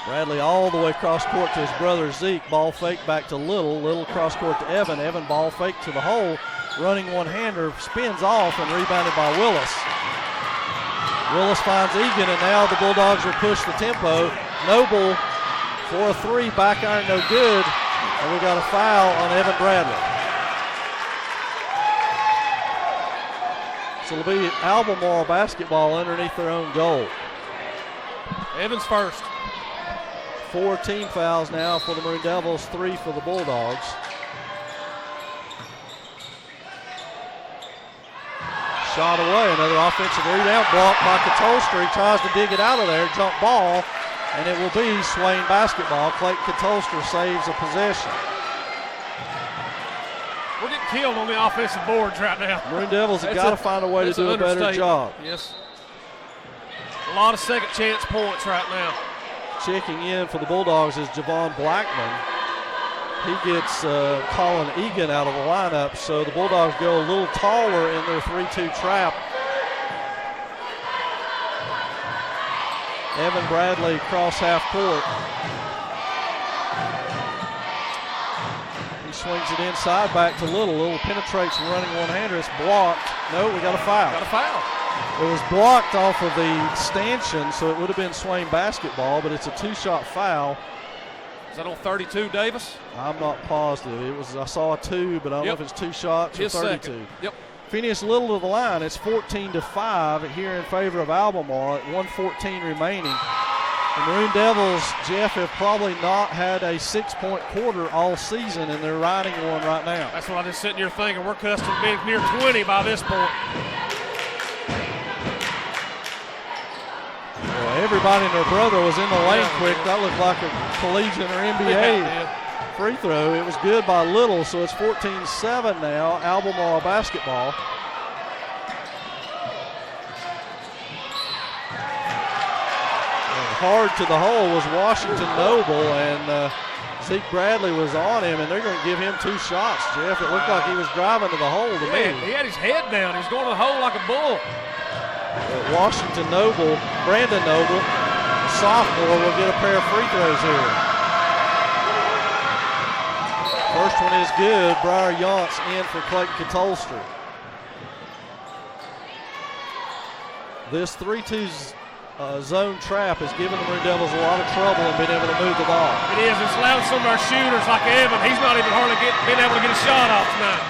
Bradley all the way across court to his brother Zeke. Ball fake back to Little. Little cross court to Evan. Evan ball fake to the hole. Running one-hander, spins off and rebounded by Willis. Willis finds Egan, and now the Bulldogs will push the tempo. Noble for a 3, back iron no good. And we got a foul on Evan Bradley. So it'll be Albemarle basketball underneath their own goal. Evans first. 4 team fouls now for the Maroon Devils, 3 for the Bulldogs. Shot away, another offensive rebound, blocked by Katolstra. He tries to dig it out of there, jump ball, and it will be Swain basketball. Clayton Katolstra saves a possession. killed on the offensive boards right now. Maroon Devils have got to find a way to do a better job. Yes. A lot of second chance points right now. Checking in for the Bulldogs is Javon Blackman. He gets Colin Egan out of the lineup, so the Bulldogs go a little taller in their 3-2 trap. Evan Bradley cross half court. He swings it inside back to Little. Little penetrates running one-hander. It's blocked. No, we got a foul. Got a foul. It was blocked off of the stanchion, so it would have been Swain basketball, but it's a 2-shot foul. Is that on 32, Davis? I'm not positive. It was. I saw a 2, but I don't know if it's 2 shots or 32. Second. Yep. Phineas Little to the line. It's 14-5 here in favor of Albemarle at 1:14 remaining. The Maroon Devils, Jeff, have probably not had a 6-point quarter all season, and they're riding one right now. That's what I just sitting here thinking. We're accustomed to being near 20 by this point. Well, everybody and their brother was in the lane quick. That looked like a collegiate or NBA free throw. It was good by Little, so it's 14-7 now, Albemarle basketball. Hard to the hole was Washington Noble, and Zeke Bradley was on him, and they're going to give him 2 shots, Jeff. It looked like he was driving to the hole to me. He had his head down. He was going to the hole like a bull. Washington Noble, Brandon Noble, sophomore, will get a pair of free throws here. First one is good. Briar Yance in for Clayton Catolster. This 3-2 zone trap has given the Maroon Devils a lot of trouble in being able to move the ball. It is. It's allowed some of our shooters like Evan. He's not even hardly been able to get a shot off tonight.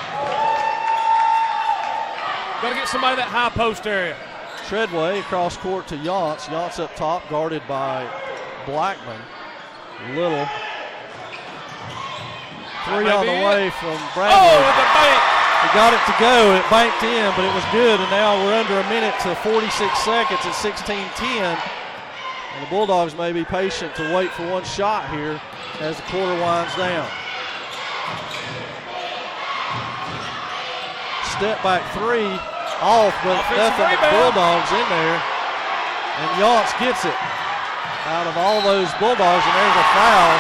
Got to get somebody that high post area. Treadway across court to Yance. Yance up top, guarded by Blackman. Little. 3 on the way from Bradley. Oh, with the bank. He got it to go. It banked in, but it was good. And now we're under a minute to 46 seconds at 16-10. And the Bulldogs may be patient to wait for one shot here as the quarter winds down. Step back 3 off, but nothing but Bulldogs in there. And Yance gets it out of all those Bulldogs, and there's a foul.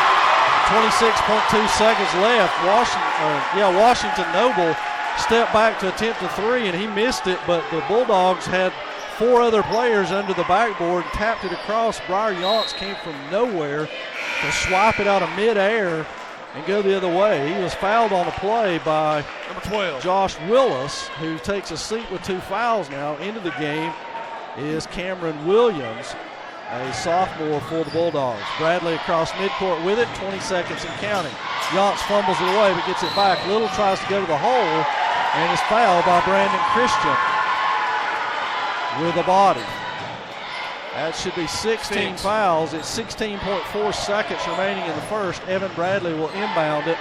26.2 seconds left. Washington Noble stepped back to attempt a 3, and he missed it, but the Bulldogs had 4 other players under the backboard, tapped it across. Briar Yance came from nowhere to swipe it out of midair and go the other way. He was fouled on the play by number 12, Josh Willis, who takes a seat with 2 fouls now. Into the game is Cameron Williams, a sophomore for the Bulldogs. Bradley across midcourt with it, 20 seconds and counting. Yance fumbles it away but gets it back. Little tries to go to the hole and is fouled by Brandon Christian with a body. That should be 16 fouls. It's 16.4 seconds remaining in the first. Evan Bradley will inbound it.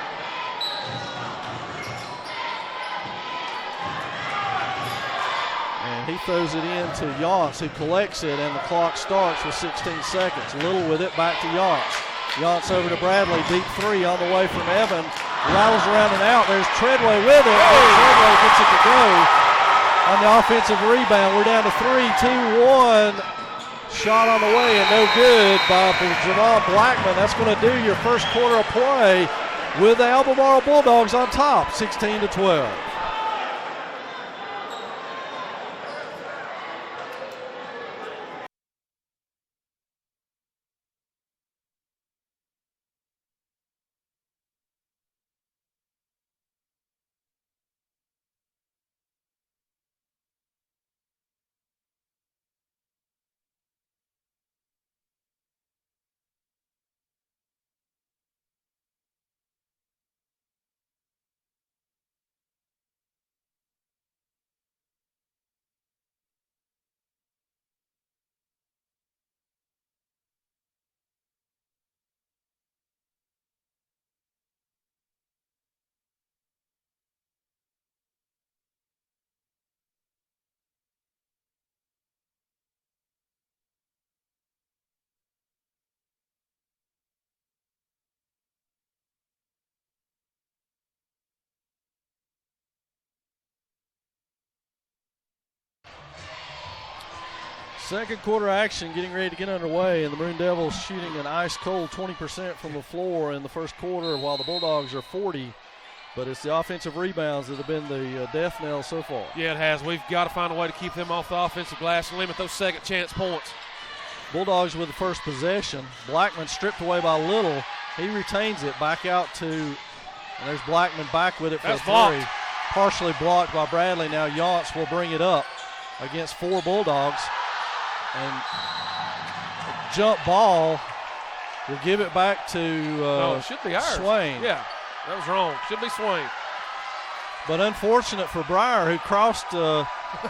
And he throws it in to Yance, who collects it, and the clock starts with 16 seconds. Little with it, back to Yance. Yance over to Bradley, deep 3 on the way from Evan. Rattles around and out. There's Treadway with it. Treadway gets it to go on the offensive rebound. We're down to 3, 2, 1. Shot on the way and no good by Javon Blackman. That's going to do your first quarter of play with the Albemarle Bulldogs on top, 16-12. Second quarter action getting ready to get underway, and the Maroon Devils shooting an ice-cold 20% from the floor in the first quarter, while the Bulldogs are 40%. But it's the offensive rebounds that have been the death knell so far. Yeah, it has. We've got to find a way to keep them off the offensive glass and limit those second chance points. Bulldogs with the first possession. Blackman stripped away by Little. He retains it back out to, and there's Blackman back with it for That's a three. blocked. Partially blocked by Bradley. Now Yance will bring it up against 4 Bulldogs. And a jump ball will give it back to no, it should be ours. Swain. Yeah, that was wrong. Should be Swain. But unfortunate for Breyer, who crossed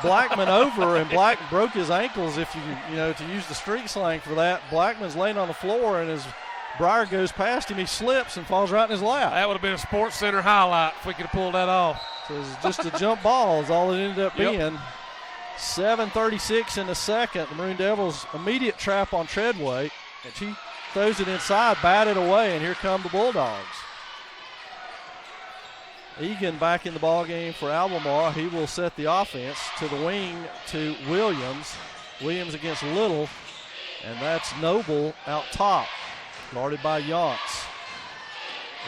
Blackman over, and Black broke his ankles, if you know, to use the street slang for that. Blackman's laying on the floor, and as Breyer goes past him, he slips and falls right in his lap. That would have been a Sports Center highlight if we could have pulled that off. So it's just a jump ball is all it ended up being. 7:36 in the second. The Maroon Devils immediate trap on Treadway, and she throws it inside, batted away, and here come the Bulldogs. Egan back in the ball game for Albemarle. He will set the offense to the wing to Williams. Williams against Little, and that's Noble out top, guarded by Yance.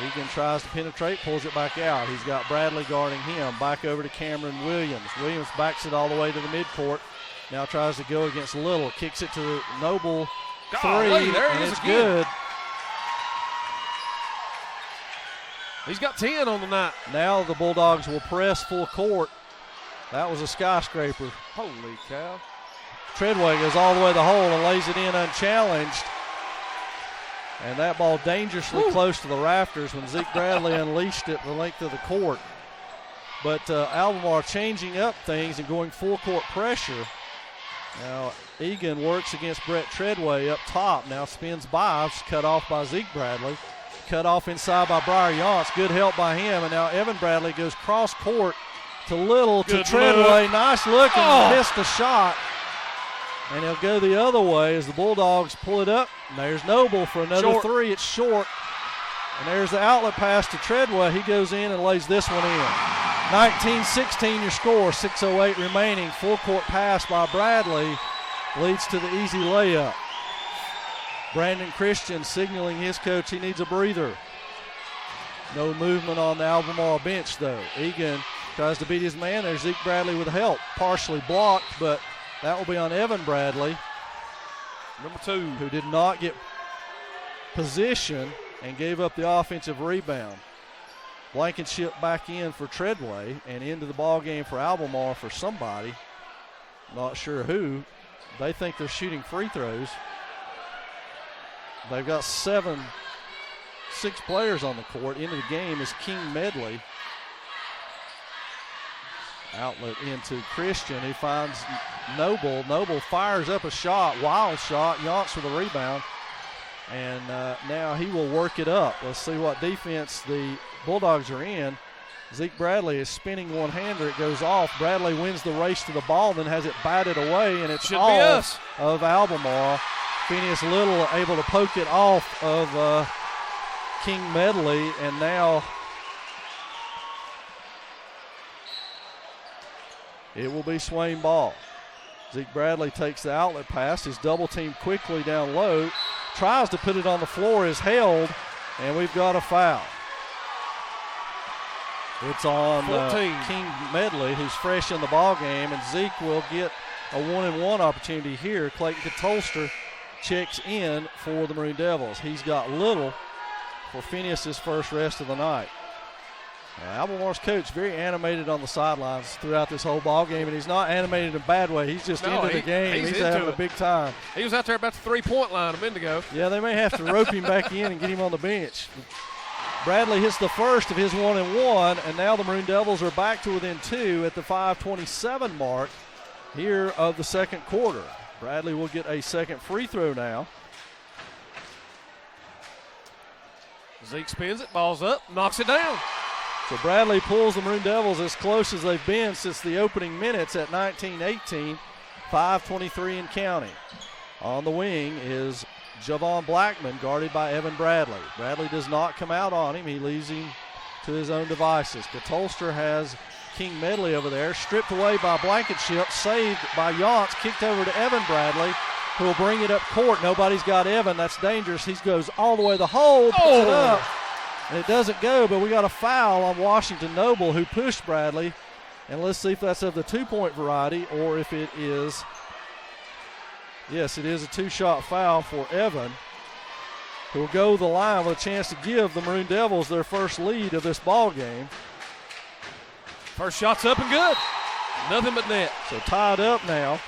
Egan tries to penetrate, pulls it back out. He's got Bradley guarding him. Back over to Cameron Williams. Williams backs it all the way to the midcourt. Now tries to go against Little. Kicks it to Noble. Golly, Three, there and it is it's again. good. He's got 10 on the night. Now the Bulldogs will press full court. That was a skyscraper. Holy cow. Treadway goes all the way to the hole and lays it in unchallenged. And that ball dangerously close to the rafters when Zeke Bradley unleashed it the length of the court. But Albemarle changing up things and going full court pressure. Now Egan works against Brett Treadway up top. Now spins by, cut off by Zeke Bradley. Cut off inside by Briar Yance. Good help by him. And now Evan Bradley goes cross court to Little, Good to Treadway. look. Nice look, and missed the shot. And he'll go the other way as the Bulldogs pull it up. And there's Noble for another Short. three. It's short. And there's the outlet pass to Treadway. He goes in and lays this one in. 19-16 your score, 6:08 remaining. Full court pass by Bradley leads to the easy layup. Brandon Christian signaling his coach he needs a breather. No movement on the Albemarle bench, though. Egan tries to beat his man. There's Zeke Bradley with help. Partially blocked, but that will be on Evan Bradley, Number 2. who did not get position and gave up the offensive rebound. Blankenship back in for Treadway and into the ball game for Albemarle for somebody. Not sure who. They think they're shooting free throws. They've got 6 players on the court. Into the game is King Medley. Outlet into Christian. He finds Noble. Noble fires up a shot, wild shot. Yance with a rebound. And now he will work it up. Let's see what defense the Bulldogs are in. Zeke Bradley is spinning one-hander. It goes off. Bradley wins the race to the ball, then has it batted away, and it's Should all be us. of Albemarle. Phineas Little able to poke it off of King Medley, and now it will be Swain ball. Zeke Bradley takes the outlet pass. He's double teamed quickly down low. Tries to put it on the floor, is held, and we've got a foul. It's on King Medley, who's fresh in the ball game, and Zeke will get a 1-and-1 opportunity here. Clayton Katolster checks in for the Maroon Devils. He's got Little for Phineas's first rest of the night. Albemarle's coach very animated on the sidelines throughout this whole ball game, and he's not animated in a bad way. He's just into the game. He's having a big time. He was out there about the 3-point line a minute ago. Yeah, they may have to rope him back in and get him on the bench. Bradley hits the first of his 1-and-1, and now the Maroon Devils are back to within 2 at the 5:27 mark here of the second quarter. Bradley will get a second free throw now. Zeke spins it, ball's up, knocks it down. So Bradley pulls the Maroon Devils as close as they've been since the opening minutes at 19-18, 5:23 and counting. On the wing is Javon Blackman, guarded by Evan Bradley. Bradley does not come out on him. He leaves him to his own devices. Katolster has King Medley over there. Stripped away by Blankenship. Saved by Yance. Kicked over to Evan Bradley, who will bring it up court. Nobody's got Evan. That's dangerous. He goes all the way to the hole. Puts it up. And it doesn't go, but we got a foul on Washington Noble, who pushed Bradley. And let's see if that's of the 2-point variety or if it is. Yes, it is a 2-shot foul for Evan, who will go to the line with a chance to give the Maroon Devils their first lead of this ball game. First shot's up and good. Nothing but net. So tied up now.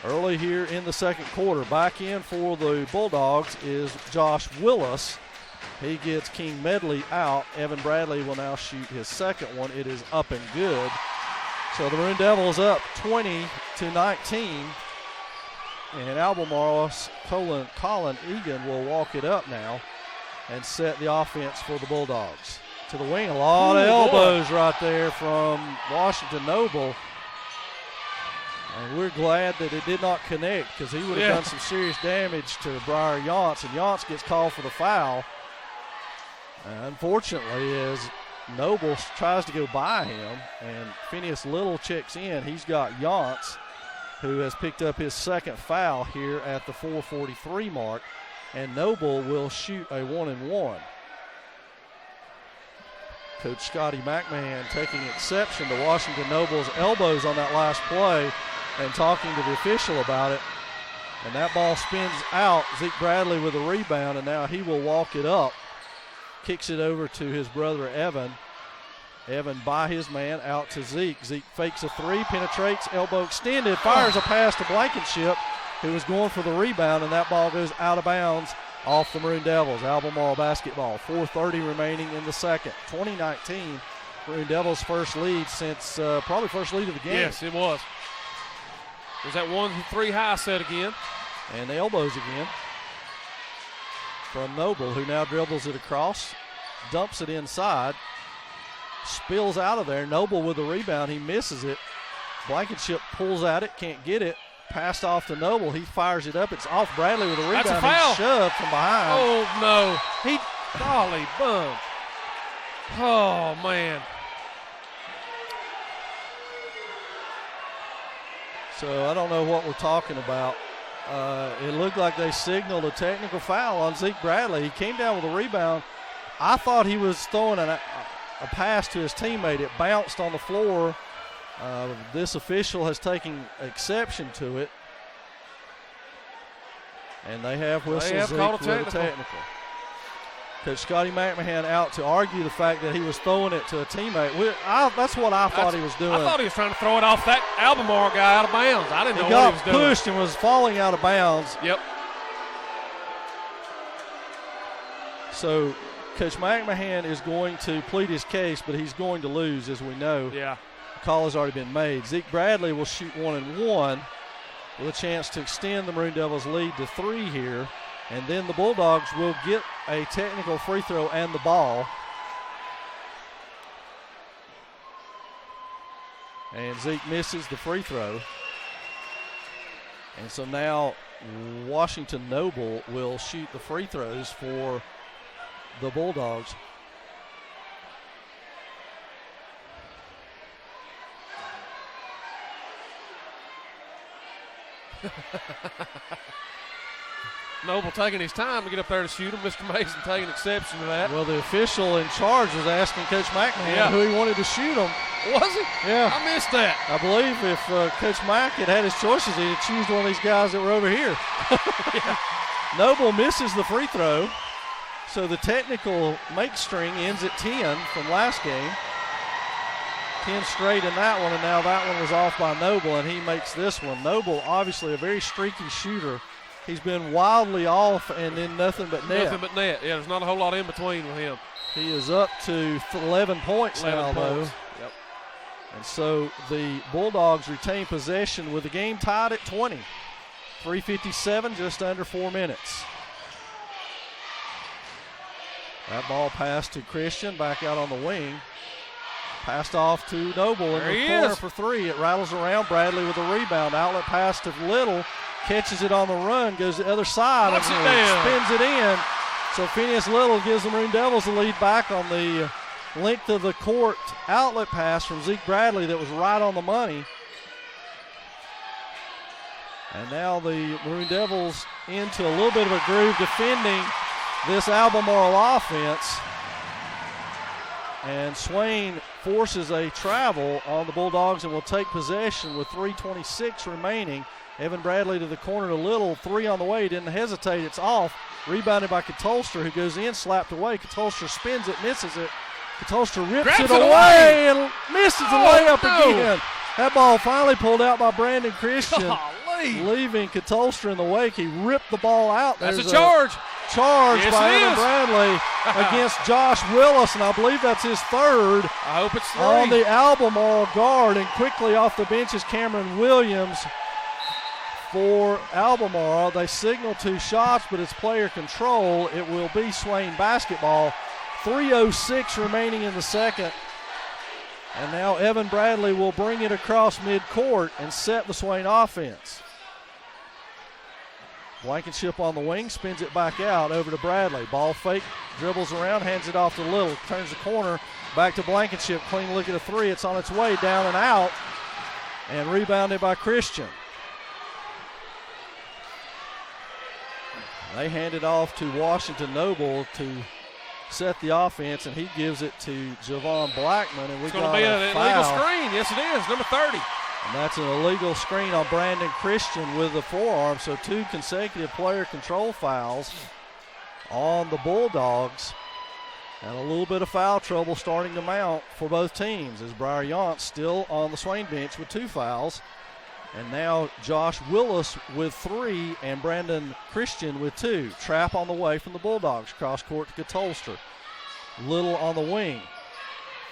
Early here in the second quarter. Back in for the Bulldogs is Josh Willis. He gets King Medley out. Evan Bradley will now shoot his second one. It is up and good. So the Maroon Devils up 20-19. And Albemarle Colin Egan will walk it up now and set the offense for the Bulldogs. To the wing, a lot of elbows right there from Washington Noble. And we're glad that it did not connect, because he would have done some serious damage to Briar Yance, and Yance gets called for the foul. Unfortunately, as Noble tries to go by him, and Phineas Little checks in, he's got Yance, who has picked up his second foul here at the 4:43 mark, and Noble will shoot a 1-and-1. Coach Scotty McMahon taking exception to Washington Noble's elbows on that last play and talking to the official about it. And that ball spins out. Zeke Bradley with a rebound, and now he will walk it up. Kicks it over to his brother Evan. Evan by his man out to Zeke. Zeke fakes a three, penetrates, elbow extended, fires a pass to Blankenship, who was going for the rebound, and that ball goes out of bounds off the Maroon Devils. Albemarle basketball. 4:30 remaining in the second. 2019, Maroon Devils' first lead since probably first lead of the game. Yes, it was. There's that 1-3 high set again. And the elbows again from Noble, who now dribbles it across, dumps it inside, spills out of there. Noble with the rebound. He misses it. Blankenship pulls at it, can't get it. Passed off to Noble. He fires it up. It's off Bradley with a rebound. That's a foul. He's shoved from behind. Oh, no. Golly bum. Oh, man. So I don't know what we're talking about. It looked like they signaled a technical foul on Zeke Bradley. He came down with a rebound. I thought he was throwing a pass to his teammate. It bounced on the floor. This official has taken exception to it. And they have whistled Zeke with a technical. Coach Scotty McMahon out to argue the fact that he was throwing it to a teammate. That's what I thought he was doing. I thought he was trying to throw it off that Albemarle guy out of bounds. I didn't know what he was doing. He got pushed and was falling out of bounds. Yep. So Coach McMahon is going to plead his case, but he's going to lose, as we know. Yeah. The call has already been made. Zeke Bradley will shoot 1-and-1 with a chance to extend the Maroon Devils' lead to 3 here. And then the Bulldogs will get a technical free throw and the ball. And Zeke misses the free throw. And so now Washington Noble will shoot the free throws for the Bulldogs. Noble taking his time to get up there to shoot him. Mr. Mason taking exception to that. Well, the official in charge was asking Coach McMahon who he wanted to shoot him. Was he? Yeah. I missed that. I believe if Coach Mack had his choices, he'd choose one of these guys that were over here. Noble misses the free throw. So the technical make string ends at 10 from last game. 10 straight in that one, and now that one was off by Noble, and he makes this one. Noble, obviously a very streaky shooter. He's been wildly off and then nothing but net. Nothing but net. Yeah, there's not a whole lot in between with him. He is up to 11 points 11 now, points. though. Yep. And so the Bulldogs retain possession with the game tied at 20. 3:57, just under 4 minutes. That ball passed to Christian, back out on the wing. Passed off to Noble in the corner for 3. It rattles around. Bradley with a rebound. Outlet pass to Little. Catches it on the run. Goes to the other side. Knocks it down. Spins it in. So Phineas Little gives the Maroon Devils the lead back on the length of the court outlet pass from Zeke Bradley that was right on the money. And now the Maroon Devils into a little bit of a groove defending this Albemarle offense. And Swain forces a travel on the Bulldogs and will take possession with 3:26 remaining. Evan Bradley to the corner to Little, 3 on the way, didn't hesitate, it's off. Rebounded by Katolster, who goes in, slapped away. Katolster spins it, misses it. Katolster rips it away and misses the layup again. That ball finally pulled out by Brandon Christian, leaving Katolster in the wake. He ripped the ball out. That's a charge. Charge yes, by Evan Bradley against Josh Willis, and I believe that's his third. I hope it's 3. On the Albemarle guard, and quickly off the bench is Cameron Williams for Albemarle. They signal 2 shots, but it's player control. It will be Swain basketball. 3:06 remaining in the second. And now Evan Bradley will bring it across midcourt and set the Swain offense. Blankenship on the wing, spins it back out over to Bradley. Ball fake, dribbles around, hands it off to Little. Turns the corner, back to Blankenship. Clean look at a 3. It's on its way, down and out. And rebounded by Christian. They hand it off to Washington Noble to set the offense, and he gives it to Javon Blackman. And it's going to be an illegal screen. Yes, it is. Number 30. And that's an illegal screen on Brandon Christian with the forearm. So 2 consecutive player control fouls on the Bulldogs. And a little bit of foul trouble starting to mount for both teams as Briar Yance still on the Swain bench with 2 fouls. And now Josh Willis with 3 and Brandon Christian with 2. Trap on the way from the Bulldogs. Cross court to Katolster. Little on the wing.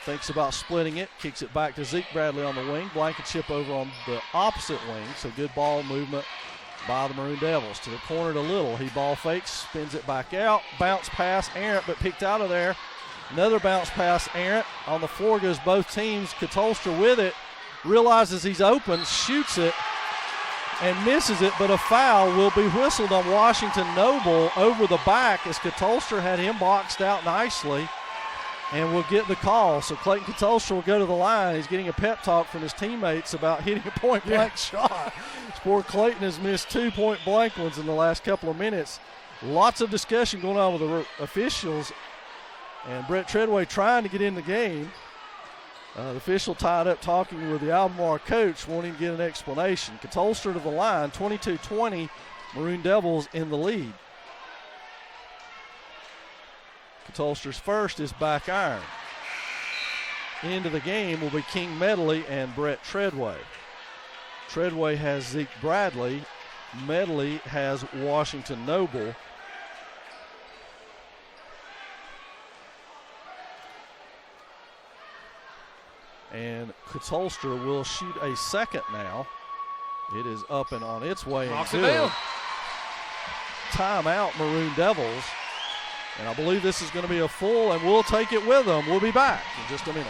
Thinks about splitting it. Kicks it back to Zeke Bradley on the wing. Blankenship over on the opposite wing. So good ball movement by the Maroon Devils. To the corner to Little. He ball fakes. Spins it back out. Bounce pass errant but picked out of there. Another bounce pass errant. On the floor goes both teams. Katolster with it. Realizes he's open, shoots it, and misses it, but a foul will be whistled on Washington Noble over the back as Katolster had him boxed out nicely and will get the call. So Clayton Katolster will go to the line. He's getting a pep talk from his teammates about hitting a point-blank shot. Poor Clayton has missed 2 point-blank ones in the last couple of minutes. Lots of discussion going on with the officials, and Brett Treadway trying to get in the game. The official tied up talking with the Albemarle coach, wanting to get an explanation. Katolster to the line, 22-20, Maroon Devils in the lead. Katolster's first is back iron. Into the game will be King Medley and Brett Treadway. Treadway has Zeke Bradley. Medley has Washington Noble. And Katolster will shoot a second now. It is up and on its way. Knocks it down. Timeout, Maroon Devils. And I believe this is going to be a full, and we'll take it with them. We'll be back in just a minute.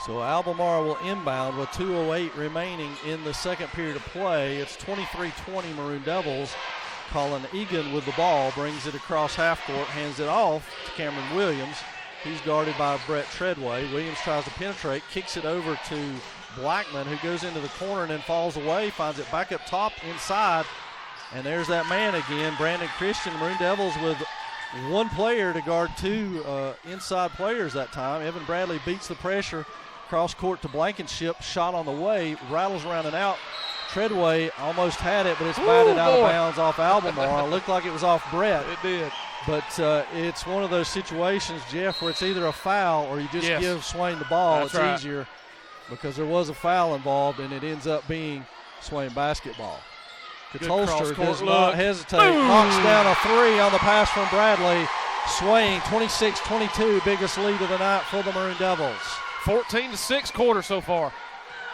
So Albemarle will inbound with 2:08 remaining in the second period of play. It's 23-20 Maroon Devils. Colin Egan with the ball, brings it across half court, hands it off to Cameron Williams. He's guarded by Brett Treadway. Williams tries to penetrate, kicks it over to Blackman, who goes into the corner and then falls away, finds it back up top inside And there's that man again, Brandon Christian. Maroon Devils with one player to guard two inside players that time. Evan Bradley beats the pressure. Cross court to Blankenship. Shot on the way. Rattles around and out. Treadway almost had it, but it's batted out of bounds off Albemarle. It looked like it was off Brett. It did. But it's one of those situations, Jeff, where it's either a foul or you just give Swain the ball. That's it's easier because there was a foul involved, and it ends up being Swain basketball. Katolster does not hesitate. Boom. Knocks down a three on the pass from Bradley. Swain, 26-22, biggest lead of the night for the Maroon Devils. 14-6 quarter so far.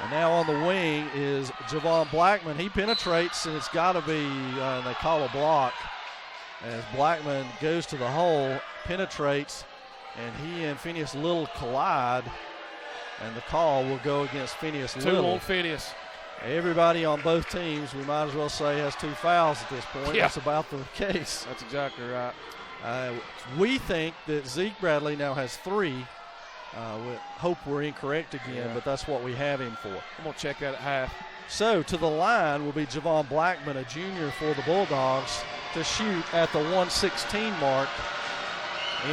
And now on the wing is Javon Blackman. He penetrates, and it's got to be, they call a block, as Blackman goes to the hole, penetrates, and he and Phineas Little collide, and the call will go against Phineas Little. 2 on Phineas. Everybody on both teams, we might as well say, has 2 fouls at this point. Yeah. That's about the case. That's exactly right. We think that Zeke Bradley now has 3. We hope we're incorrect again, but that's what we have him for. I'm going to check that at half. So to the line will be Javon Blackman, a junior for the Bulldogs, to shoot at the 1:16 mark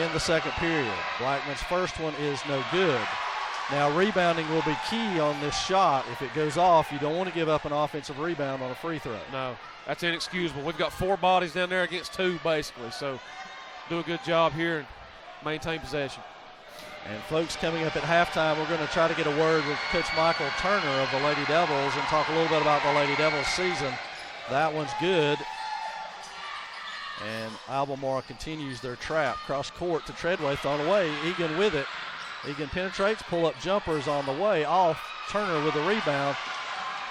in the second period. Blackman's first one is no good. Now rebounding will be key on this shot. If it goes off, you don't want to give up an offensive rebound on a free throw. No, that's inexcusable. We've got 4 bodies down there against 2 basically, so do a good job here and maintain possession. And folks, coming up at halftime, we're going to try to get a word with Coach Michael Turner of the Lady Devils and talk a little bit about the Lady Devils season. That one's good. And Albemarle continues their trap. Cross court to Treadway, thrown away. Egan with it. Egan penetrates, pull-up jumpers on the way. Off, Turner with the rebound.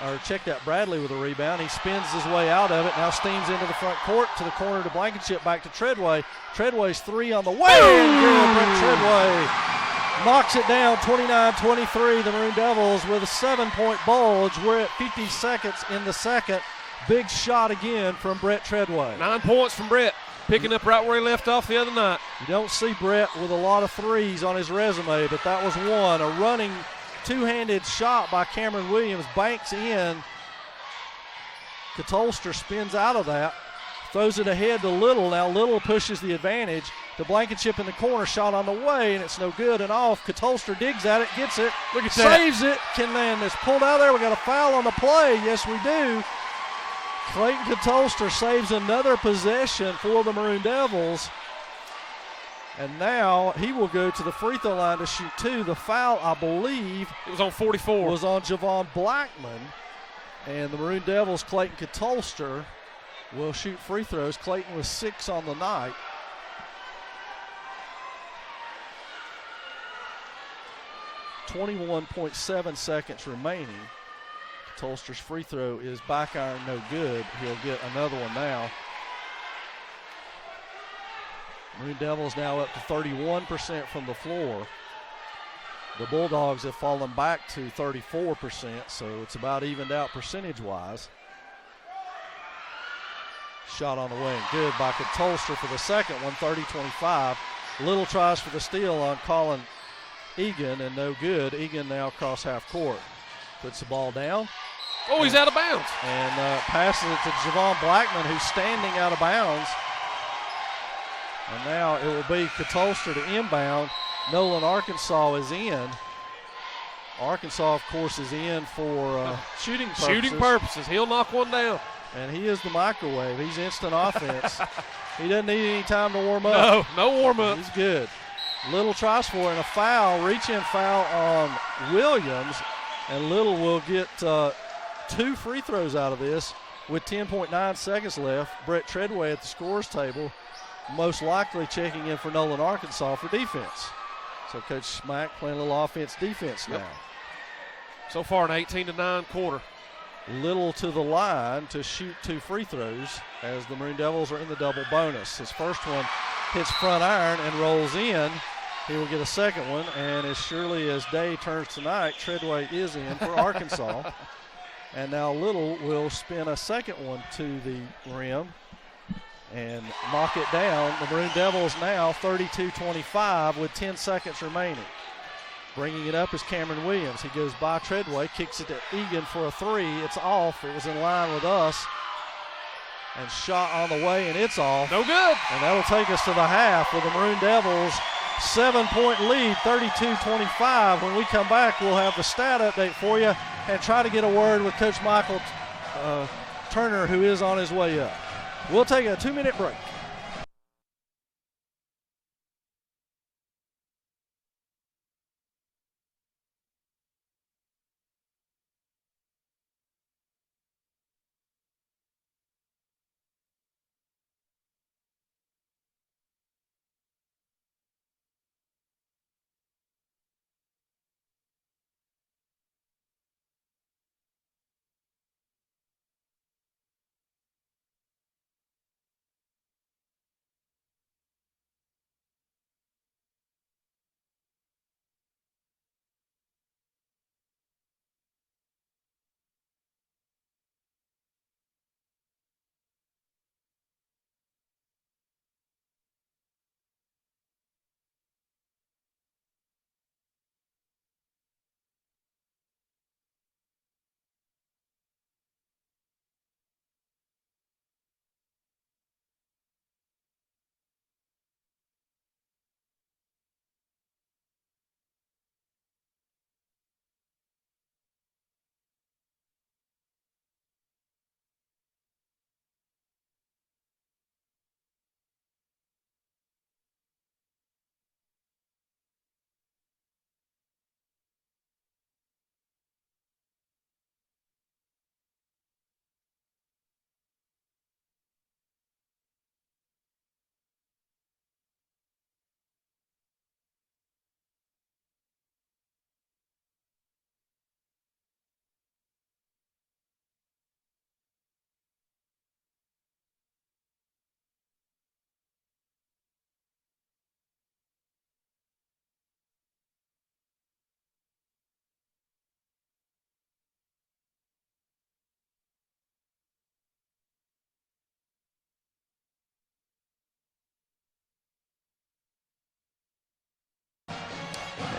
Or check that, Bradley with the rebound. He spins his way out of it. Now steams into the front court to the corner to Blankenship, back to Treadway. Treadway's 3 on the way. And good, Brent Treadway knocks it down, 29-23. The Maroon Devils with a 7-point bulge. We're at 50 seconds in the second. Big shot again from Brett Treadway. 9 points from Brett, picking up right where he left off the other night. You don't see Brett with a lot of threes on his resume, but that was one. A running two-handed shot by Cameron Williams, banks in. Katolster spins out of that, throws it ahead to Little. Now Little pushes the advantage to Blankenship in the corner, shot on the way, and it's no good and off. Katolster digs at it, gets it, look at that. Saves it. Can land this pulled out of there. We got a foul on the play. Yes, we do. Clayton Katolster saves another possession for the Maroon Devils. And now he will go to the free throw line to shoot 2. The foul, I believe, it was on 44. Was on Javon Blackman. And the Maroon Devils, Clayton Katolster, will shoot free throws. Clayton was 6 on the night. .7 seconds remaining. Katolster's free throw is back iron, no good. He'll get another one now. Maroon Devils now up to 31% from the floor. The Bulldogs have fallen back to 34%, so it's about evened out percentage-wise. Shot on the way and good by Katolster for the second one, 30-25. Little tries for the steal on Colin Egan, and no good. Egan now across half court. Puts the ball down. Oh, he's out of bounds. And passes it to Javon Blackman, who's standing out of bounds. And now it will be Katolster to inbound. Nolan Arkansas is in. Arkansas, of course, is in for shooting purposes. Shooting purposes. He'll knock one down. And he is the microwave. He's instant offense. He doesn't need any time to warm up. No warm up. He's good. Little tries for it, and a foul, reach-in foul on Williams. And Little will get 2 free throws out of this with 10.9 seconds left. Brett Treadway at the scorer's table, most likely checking in for Nolan Arkansas for defense. So Coach Smack playing a little offense-defense now. So far an 18-9 quarter. Little to the line to shoot 2 free throws as the Maroon Devils are in the double bonus. His first one hits front iron and rolls in. He will get a second one, and as surely as day turns tonight, Treadway is in for Arkansas. And now Little will spin a second one to the rim and knock it down. The Maroon Devils now 32-25 with 10 seconds remaining. Bringing it up is Cameron Williams. He goes by Treadway, kicks it to Egan for a 3. It's off. It was in line with us. and shot on the way, and it's off. No good. And that'll take us to the half with the Maroon Devils 7-point lead, 32-25. When we come back, we'll have the stat update for you and try to get a word with Coach Michael Turner, who is on his way up. We'll take a 2-minute break.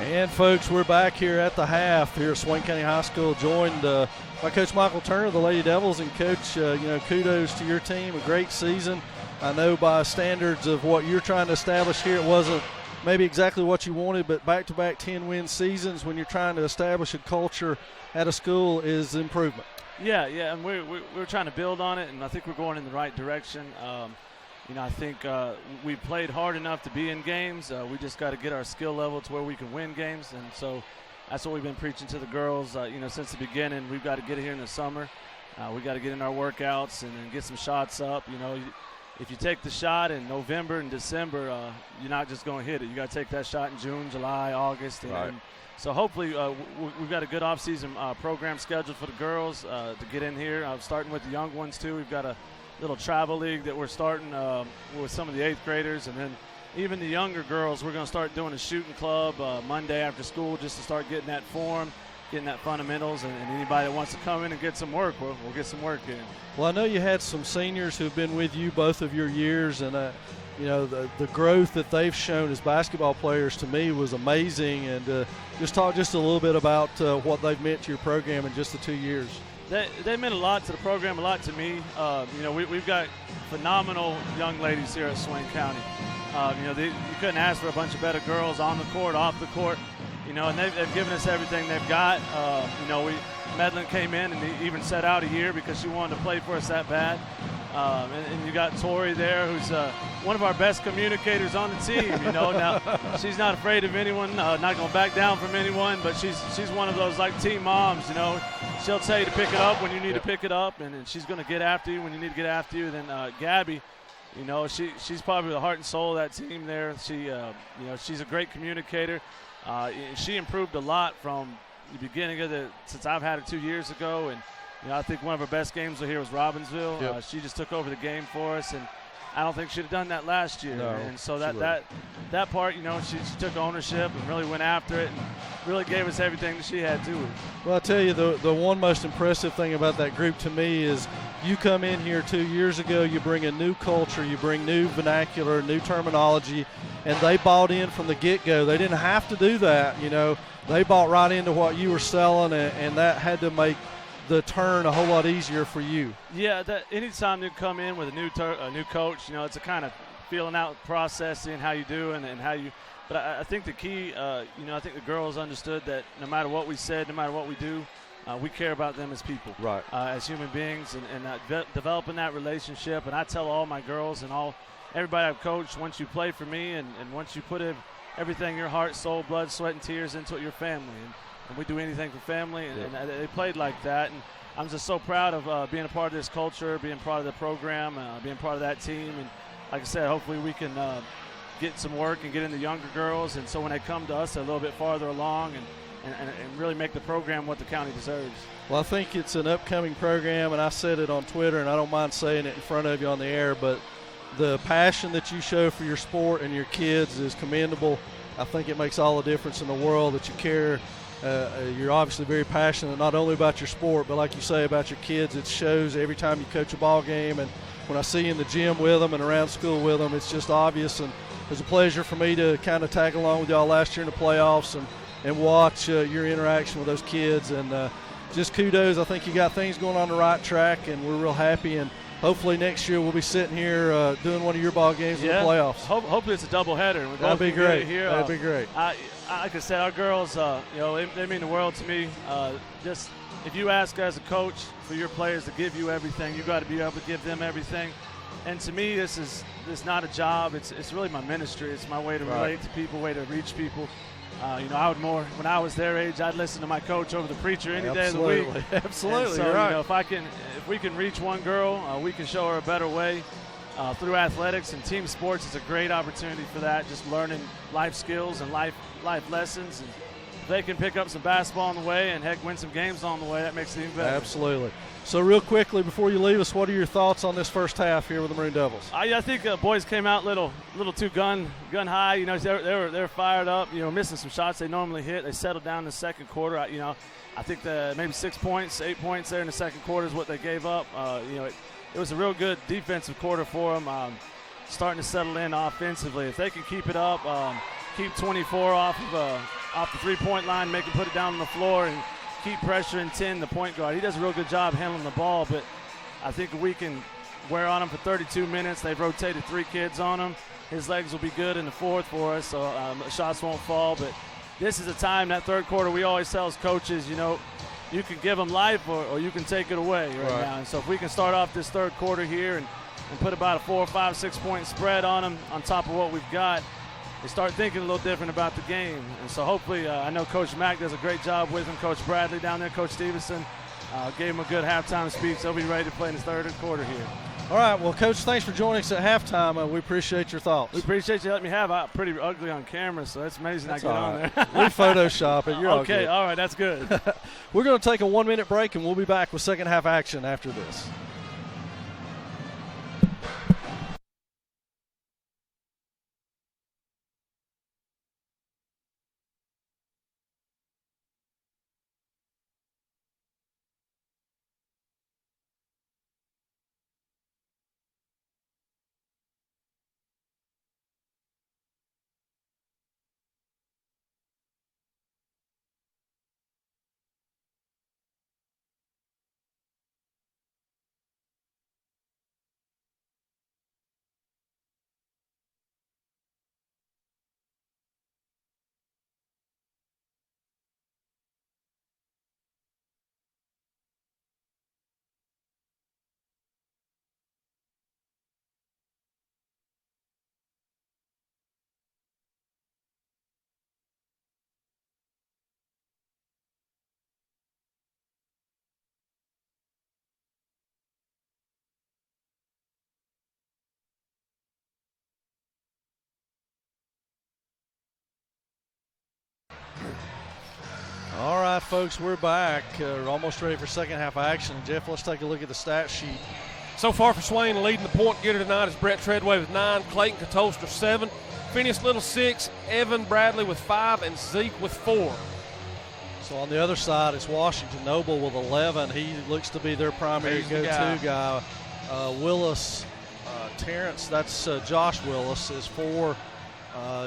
And, folks, we're back here at the half here at Swain County High School, joined by Coach Michael Turner, the Lady Devils. And, Coach, kudos to your team, a great season. I know by standards of what you're trying to establish here, it wasn't maybe exactly what you wanted, but back-to-back 10-win seasons when you're trying to establish a culture at a school is improvement. Yeah, and we're trying to build on it, and I think we're going in the right direction. I think we played hard enough to be in games. We just got to get our skill level to where we can win games, and so that's what we've been preaching to the girls, since the beginning. We've got to get it here in the summer. We got to get in our workouts and get some shots up. If you take the shot in November and December, you're not just going to hit it. You got to take that shot in June, July, August, and so hopefully we've got a good off-season program scheduled for the girls to get in here. Starting with the young ones too. We've got a little travel league that we're starting with some of the 8th graders, and then even the younger girls, we're going to start doing a shooting club Monday after school just to start getting that form, getting that fundamentals, and anybody that wants to come in and get some work, we'll get some work in. Well, I know you had some seniors who've been with you both of your years, and the growth that they've shown as basketball players to me was amazing. And just talk just a little bit about what they've meant to your program in just the 2 years. They meant a lot to the program, a lot to me. We've got phenomenal young ladies here at Swain County. You couldn't ask for a bunch of better girls on the court, off the court. And they've given us everything they've got. Medlin came in and even set out a year because she wanted to play for us that bad. And you got Tori there, who's one of our best communicators on the team. Now she's not afraid of anyone, not going to back down from anyone, but she's one of those like team moms. She'll tell you to pick it up when you need to pick it up, and she's going to get after you when you need to get after you. Then Gabby, she's probably the heart and soul of that team there. She's a great communicator. She improved a lot from the beginning of since I've had her 2 years ago, and I think one of her best games here was Robbinsville. Yep. She just took over the game for us, and I don't think she'd have done that last year. No, and so that part, she took ownership and really went after it and really gave us everything that she had to her. Well, I tell you, the one most impressive thing about that group to me is you come in here 2 years ago, you bring a new culture, you bring new vernacular, new terminology, and they bought in from the get-go. They didn't have to do that, They bought right into what you were selling, and that had to make the turn a whole lot easier for you. Yeah, that anytime you come in with a new coach, it's a kind of feeling out process, seeing how you do and how you. But I think the key, I think the girls understood that no matter what we said, no matter what we do, we care about them as people, right? As human beings, and developing that relationship. And I tell all my girls and everybody I've coached, once you play for me and once you put everything, your heart, soul, blood, sweat, and tears into it, your family. And we do anything for family, and they played like that. And I'm just so proud of being a part of this culture, being part of the program, being part of that team. And like I said, hopefully we can get some work and get into younger girls. And so when they come to us, they're a little bit farther along and really make the program what the county deserves. Well, I think it's an upcoming program, and I said it on Twitter, and I don't mind saying it in front of you on the air, but the passion that you show for your sport and your kids is commendable. I think it makes all the difference in the world that you care. You're obviously very passionate not only about your sport, but like you say about your kids. It shows every time you coach a ball game, and when I see you in the gym with them and around school with them, it's just obvious. And it was a pleasure for me to kind of tag along with y'all last year in the playoffs and watch your interaction with those kids. And just kudos. I think you got things going on the right track, and we're real happy. And hopefully next year we'll be sitting here doing one of your ball games in the playoffs. Hopefully it's a doubleheader. That'd be great. That'd be great. Like I said, our girls, they mean the world to me. Just if you ask as a coach for your players to give you everything, you got to be able to give them everything. And to me, this is not a job. It's really my ministry. It's my way to relate to people, way to reach people. I would more when I was their age. I'd listen to my coach over the preacher any day of the week. Absolutely, so, you're right. If we can reach one girl, we can show her a better way through athletics and team sports. It's a great opportunity for that. Just learning life skills and life lessons. And if they can pick up some basketball on the way and heck, win some games on the way, that makes it even better. Absolutely. So real quickly before you leave us, what are your thoughts on this first half here with the Maroon Devils? I think boys came out a little too gun high. They were fired up. Missing some shots they normally hit. They settled down in the second quarter. I think maybe 6 points, 8 points there in the second quarter is what they gave up. It was a real good defensive quarter for them. Starting to settle in offensively. If they can keep it up, keep 24 off the three-point line, make them put it down on the floor, and keep pressuring 10, the point guard. He does a real good job handling the ball, but I think we can wear on him for 32 minutes. They've rotated 3 kids on him. His legs will be good in the fourth for us, so shots won't fall. But this is a time, that third quarter, we always tell as coaches, you can give them life or you can take it away right now. And so if we can start off this third quarter here and put about a 4, 5, 6 point spread on them on top of what we've got, they start thinking a little different about the game. And so hopefully, I know Coach Mack does a great job with him. Coach Bradley down there, Coach Stevenson, gave him a good halftime speech. They'll be ready to play in the third quarter here. All right, well, Coach, thanks for joining us at halftime. We appreciate your thoughts. We appreciate you letting me have it. Pretty ugly on camera, so that's amazing I get on there. We Photoshop it. You're okay, all right, that's good. We're going to take a 1-minute break, and we'll be back with second half action after this. All right, folks, we're back. We're almost ready for second half action. Jeff, let's take a look at the stat sheet. So far for Swain, leading the point getter tonight is Brett Treadway with 9, Clayton Katolster 7, Phineas Little 6, Evan Bradley with 5, and Zeke with 4. So on the other side, it's Washington Noble with 11. He looks to be their primary go-to guy. Willis, Terrence, that's Josh Willis, is 4.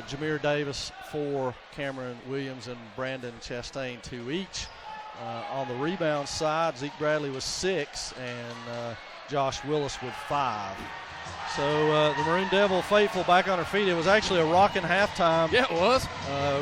Jameer Davis 4, Cameron Williams and Brandon Chastain 2 each. On the rebound side, Zeke Bradley was 6, and Josh Willis with 5. So the Maroon Devil faithful back on their feet. It was actually a rocking halftime. Yeah, it was.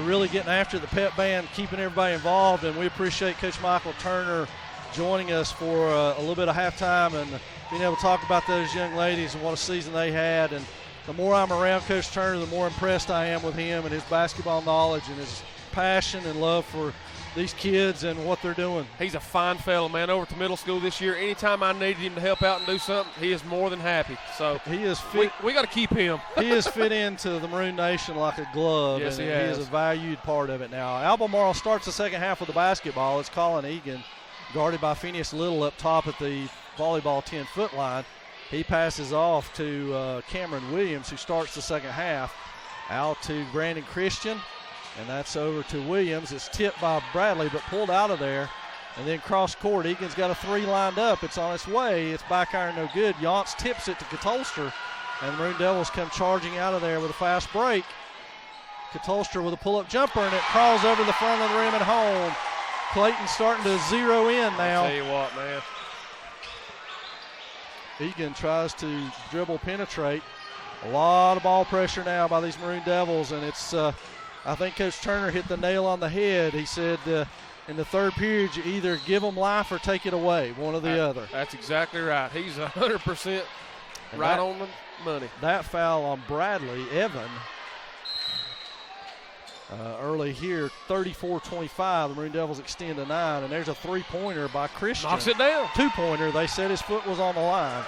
Really getting after the pep band, keeping everybody involved, and we appreciate Coach Michael Turner joining us for a little bit of halftime and being able to talk about those young ladies and what a season they had. And the more I'm around Coach Turner, the more impressed I am with him and his basketball knowledge and his passion and love for these kids and what they're doing. He's a fine fellow, man. Over to middle school this year, anytime I needed him to help out and do something, he is more than happy. So he is fit. We got to keep him. He has fit into the Maroon Nation like a glove. Yes, and he has. He is a valued part of it now. Albemarle starts the second half with the basketball. It's Colin Egan, guarded by Phineas Little up top at the volleyball 10-foot line. He passes off to Cameron Williams, who starts the second half. Out to Brandon Christian. And that's over to Williams. It's tipped by Bradley, but pulled out of there. And then cross court. Egan's got a 3 lined up. It's on its way. It's back iron, no good. Yance tips it to Katolster. And the Maroon Devils come charging out of there with a fast break. Katolster with a pull-up jumper, and it crawls over the front of the rim and home. Clayton's starting to zero in now. I'll tell you what, man. Egan tries to dribble penetrate. A lot of ball pressure now by these Maroon Devils, and it's I think Coach Turner hit the nail on the head. He said in the third period, you either give them life or take it away, one or the other. That's exactly right. He's 100% right on the money. That foul on Bradley, Evan, early here, 34-25. The Maroon Devils extend to 9, and there's a three-pointer by Christian. Knocks it down. Two-pointer. They said his foot was on the line.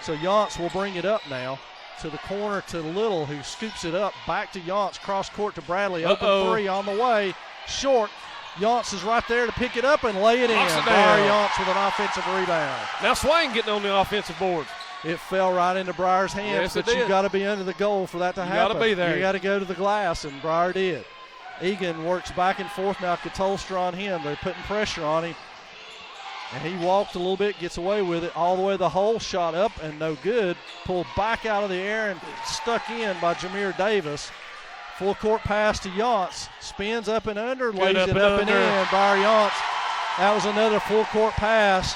So Yance will bring it up now. To the corner to Little, who scoops it up. Back to Yance, cross court to Bradley. Open three on the way. Short. Yance is right there to pick it up and lay it in. Briar Yance with an offensive rebound. Now Swain getting on the offensive boards. It fell right into Briar's hands, Yes, but you've got to be under the goal for that to happen. You got to be there. You got to go to the glass, and Briar did. Egan works back and forth now. Katolster on him. They're putting pressure on him. And he walked a little bit, gets away with it, all the way to the hole, shot up and no good. Pulled back out of the air and stuck in by Jameer Davis. Full court pass to Yance. Spins up and under, lays it up and in. Briar Yance. That was another full court pass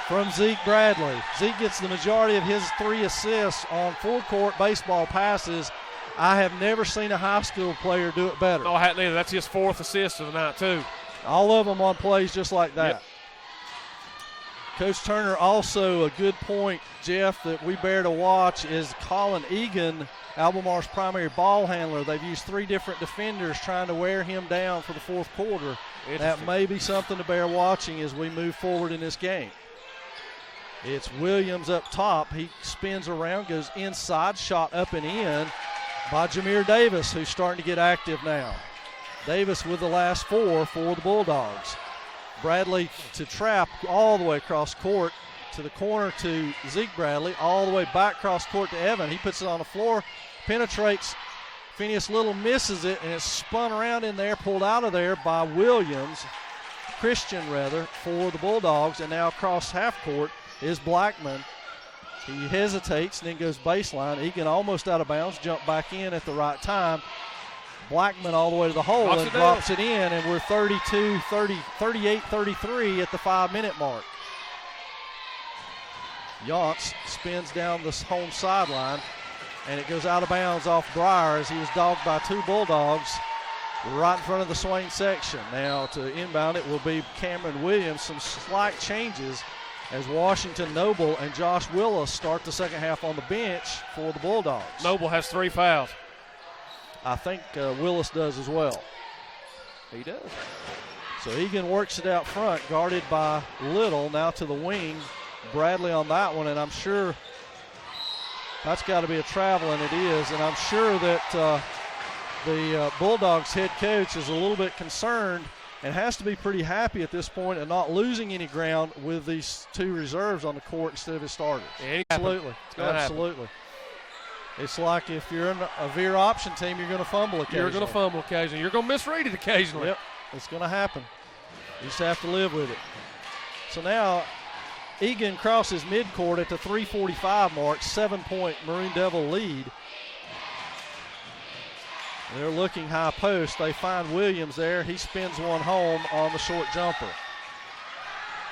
from Zeke Bradley. Zeke gets the majority of his 3 assists on full court baseball passes. I have never seen a high school player do it better. No, I hadn't either. That's his 4th assist of the night, too. All of them on plays just like that. Yep. Coach Turner, also a good point, Jeff, that we bear to watch is Colin Egan, Albemarle's primary ball handler. They've used 3 different defenders trying to wear him down for the fourth quarter. That may be something to bear watching as we move forward in this game. It's Williams up top. He spins around, goes inside, shot up and in by Jameer Davis, who's starting to get active now. Davis with the last 4 for the Bulldogs. Bradley to trap all the way across court to the corner to Zeke Bradley, all the way back across court to Evan. He puts it on the floor, penetrates. Phineas Little misses it, and it's spun around in there, pulled out of there by Christian for the Bulldogs. And now across half court is Blackman. He hesitates and then goes baseline. Egan almost out of bounds, jumped back in at the right time. Blackman all the way to the hole and drops it in, and we're 38-33 at the 5-minute mark. Yance spins down the home sideline, and it goes out of bounds off Briar as he was dogged by 2 Bulldogs right in front of the Swain section. Now to inbound it will be Cameron Williams. Some slight changes as Washington Noble and Josh Willis start the second half on the bench for the Bulldogs. Noble has 3 fouls. I think Willis does as well. He does. So Egan works it out front, guarded by Little. Now to the wing. Bradley on that one, and I'm sure that's got to be a travel, and it is. And I'm sure that the Bulldogs head coach is a little bit concerned and has to be pretty happy at this point and not losing any ground with these 2 reserves on the court instead of his starters. Yeah, absolutely. Absolutely. It's like if you're in a veer option team, you're going to fumble occasionally. You're going to fumble occasionally. You're going to misread it occasionally. Yep, it's going to happen. You just have to live with it. So now Egan crosses midcourt at the 3:45 mark, 7-point Maroon Devil lead. They're looking high post. They find Williams there. He spins one home on the short jumper.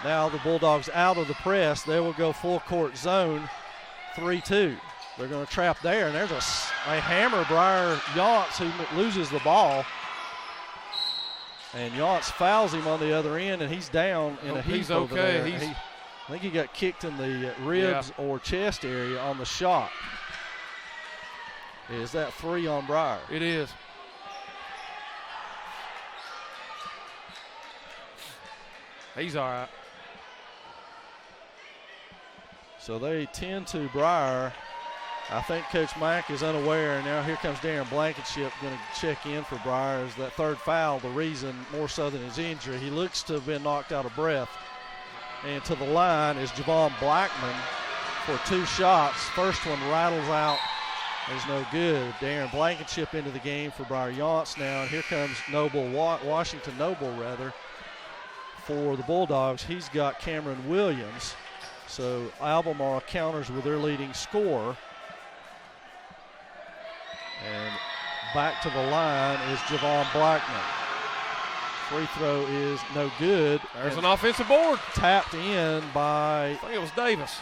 Now the Bulldogs out of the press. They will go full court zone, 3-2. They're going to trap there, and there's a hammer, Briar Yance, who loses the ball. And Yance fouls him on the other end, and he's down in a heap over there. I think he got kicked in the ribs or chest area on the shot. Is that 3 on Briar? It is. He's all right. So they tend to Briar. I think Coach Mack is unaware, and now here comes Darren Blankenship going to check in for Briar. Is that third foul the reason more so than his injury? He looks to have been knocked out of breath. And to the line is Javon Blackman for 2 shots. First one rattles out. Is no good. Darren Blankenship into the game for Briar Yance now. And here comes Washington Noble, for the Bulldogs. He's got Cameron Williams. So Albemarle counters with their leading scorer. And back to the line is Javon Blackman. Free throw is no good. There's an offensive board. Tapped in by, I think it was Davis.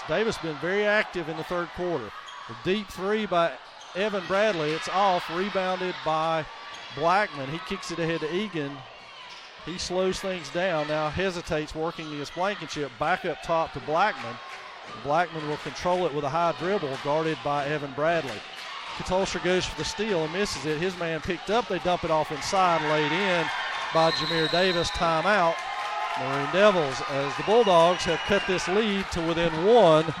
Davis been very active in the third quarter. A deep 3 by Evan Bradley. It's off, rebounded by Blackman. He kicks it ahead to Egan. He slows things down, now hesitates, working against Blankenship. Back up top to Blackman. Blackman will control it with a high dribble, guarded by Evan Bradley. Katolster goes for the steal and misses it. His man picked up. They dump it off inside, laid in by Jameer Davis. Timeout. Maroon Devils, as the Bulldogs have cut this lead to within 1.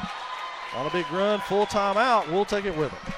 On a big run, full timeout. We'll take it with them.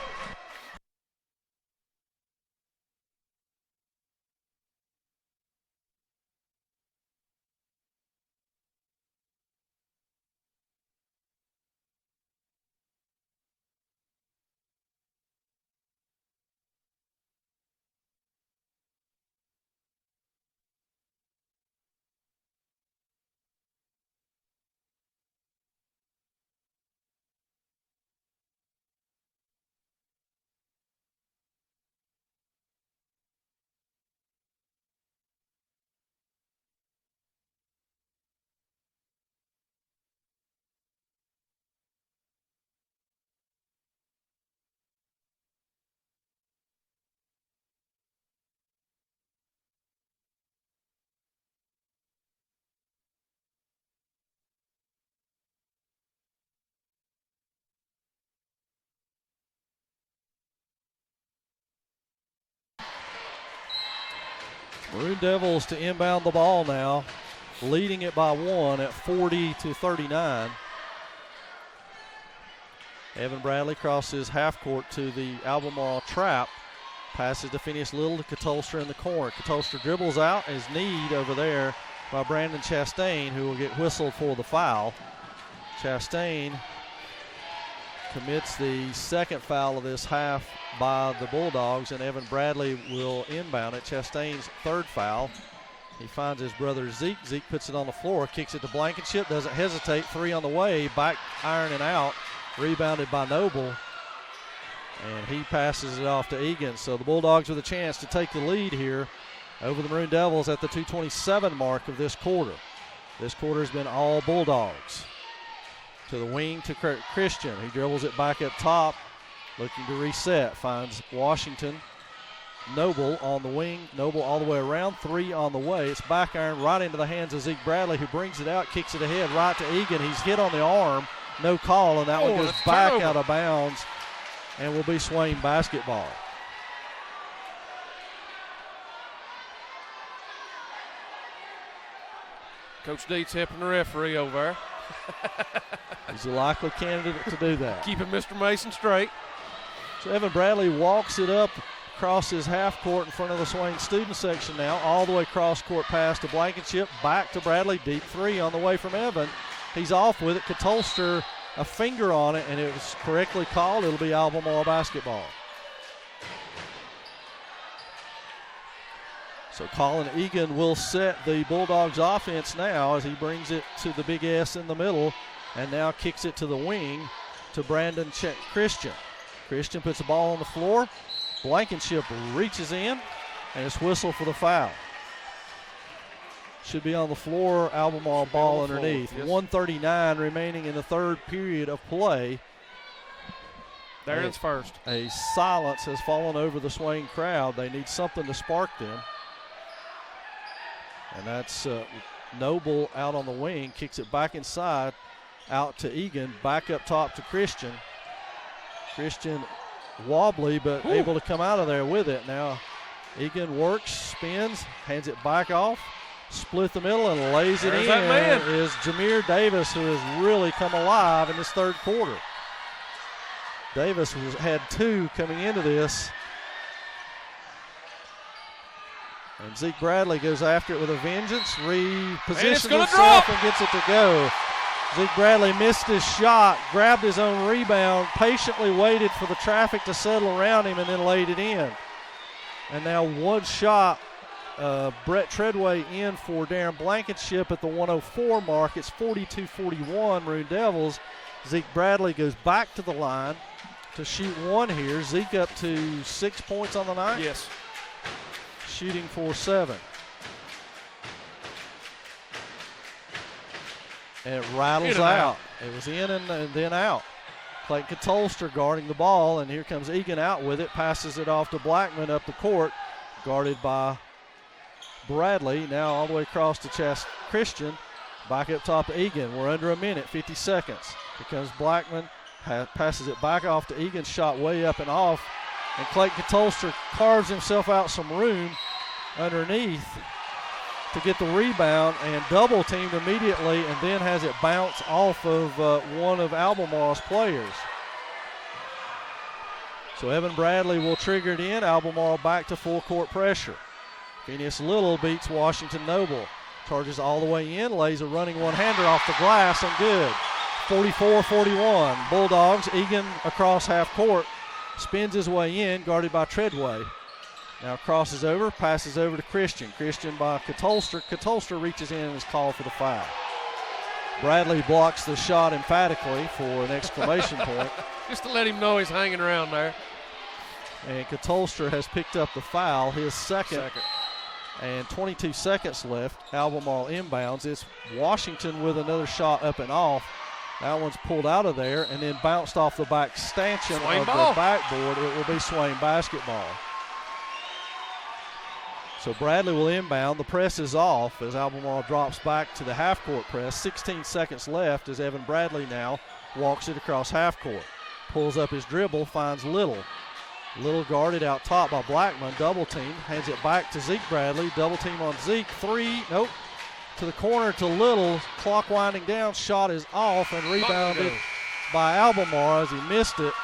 Maroon Devils to inbound the ball now, leading it by 1 at 40-39. Evan Bradley crosses half court to the Albemarle trap. Passes to Phineas Little to Katolster in the corner. Katolster dribbles out, is kneed over there by Brandon Chastain, who will get whistled for the foul. Chastain commits the second foul of this half by the Bulldogs, and Evan Bradley will inbound it. Chastain's third foul. He finds his brother Zeke. Zeke puts it on the floor, kicks it to Blankenship, doesn't hesitate. 3 on the way, back iron and out. Rebounded by Noble, and he passes it off to Egan. So the Bulldogs with a chance to take the lead here over the Maroon Devils at the 2:27 mark of this quarter. This quarter has been all Bulldogs. To the wing to Christian. He dribbles it back up top, looking to reset. Finds Washington. Noble on the wing. Noble all the way around. 3 on the way. It's back iron right into the hands of Zeke Bradley, who brings it out, kicks it ahead right to Egan. He's hit on the arm. No call, and that one goes back out of bounds and will be Swain basketball. Coach Deet's helping the referee over there. He's a likely candidate to do that. Keeping Mr. Mason straight. So Evan Bradley walks it up across his half court in front of the Swain student section now, all the way cross court pass to Blankenship, back to Bradley, deep 3 on the way from Evan. He's off with it. Katolster a finger on it, and it was correctly called. It'll be Albemarle basketball. So Colin Egan will set the Bulldogs offense now as he brings it to the big S in the middle and now kicks it to the wing to Brandon Christian. Christian puts the ball on the floor. Blankenship reaches in, and it's whistled for the foul. should be on the floor. Albemarle ball underneath. Yes. 1:39 remaining in the third period of play. Darren's first. A silence has fallen over the Swain crowd. They need something to spark them. And that's Noble out on the wing, kicks it back inside, out to Egan, back up top to Christian. Christian wobbly, but able to come out of there with it. Now Egan works, spins, hands it back off, split the middle, and lays it in. That man is Jameer Davis, who has really come alive in this third quarter. Davis had 2 coming into this. And Zeke Bradley goes after it with a vengeance, repositions himself and gets it to go. Zeke Bradley missed his shot, grabbed his own rebound, patiently waited for the traffic to settle around him, and then laid it in. And now one shot, Brett Treadway in for Darren Blankenship at the 104 mark. It's 42-41 Maroon Devils. Zeke Bradley goes back to the line to shoot one here. Zeke up to 6 points on the night? Yes. Shooting for 7. And it rattles out. It was in and then out. Clayton Katolster guarding the ball, and here comes Egan out with it, passes it off to Blackman up the court, guarded by Bradley. Now all the way across to Christian, back up top to Egan. We're under a minute, 50 seconds. Here comes Blackman, passes it back off to Egan, shot way up and off, and Clayton Katolster carves himself out some room underneath to get the rebound and double teamed immediately, and then has it bounce off of one of Albemarle's players. So Evan Bradley will trigger it in. Albemarle back to full court pressure. Phineas Little beats Washington Noble. Charges all the way in, lays a running one-hander off the glass and good. 44-41. Bulldogs, Egan across half court, spins his way in, guarded by Treadway. Now crosses over, passes over to Christian. Christian by Katolster. Katolster reaches in and is called for the foul. Bradley blocks the shot emphatically for an exclamation point. Just to let him know he's hanging around there. And Katolster has picked up the foul, his second. And 22 seconds left. Albemarle inbounds. It's Washington with another shot up and off. That one's pulled out of there and then bounced off the back stanchion of the backboard. It will be Swain basketball. So Bradley will inbound. The press is off as Albemarle drops back to the half-court press. 16 seconds left as Evan Bradley now walks it across half-court. Pulls up his dribble, finds Little. Little guarded out top by Blackman. Double team, hands it back to Zeke Bradley. Double team on Zeke. 3, nope. To the corner to Little. Clock winding down. Shot is off and rebounded by Albemarle as he missed it.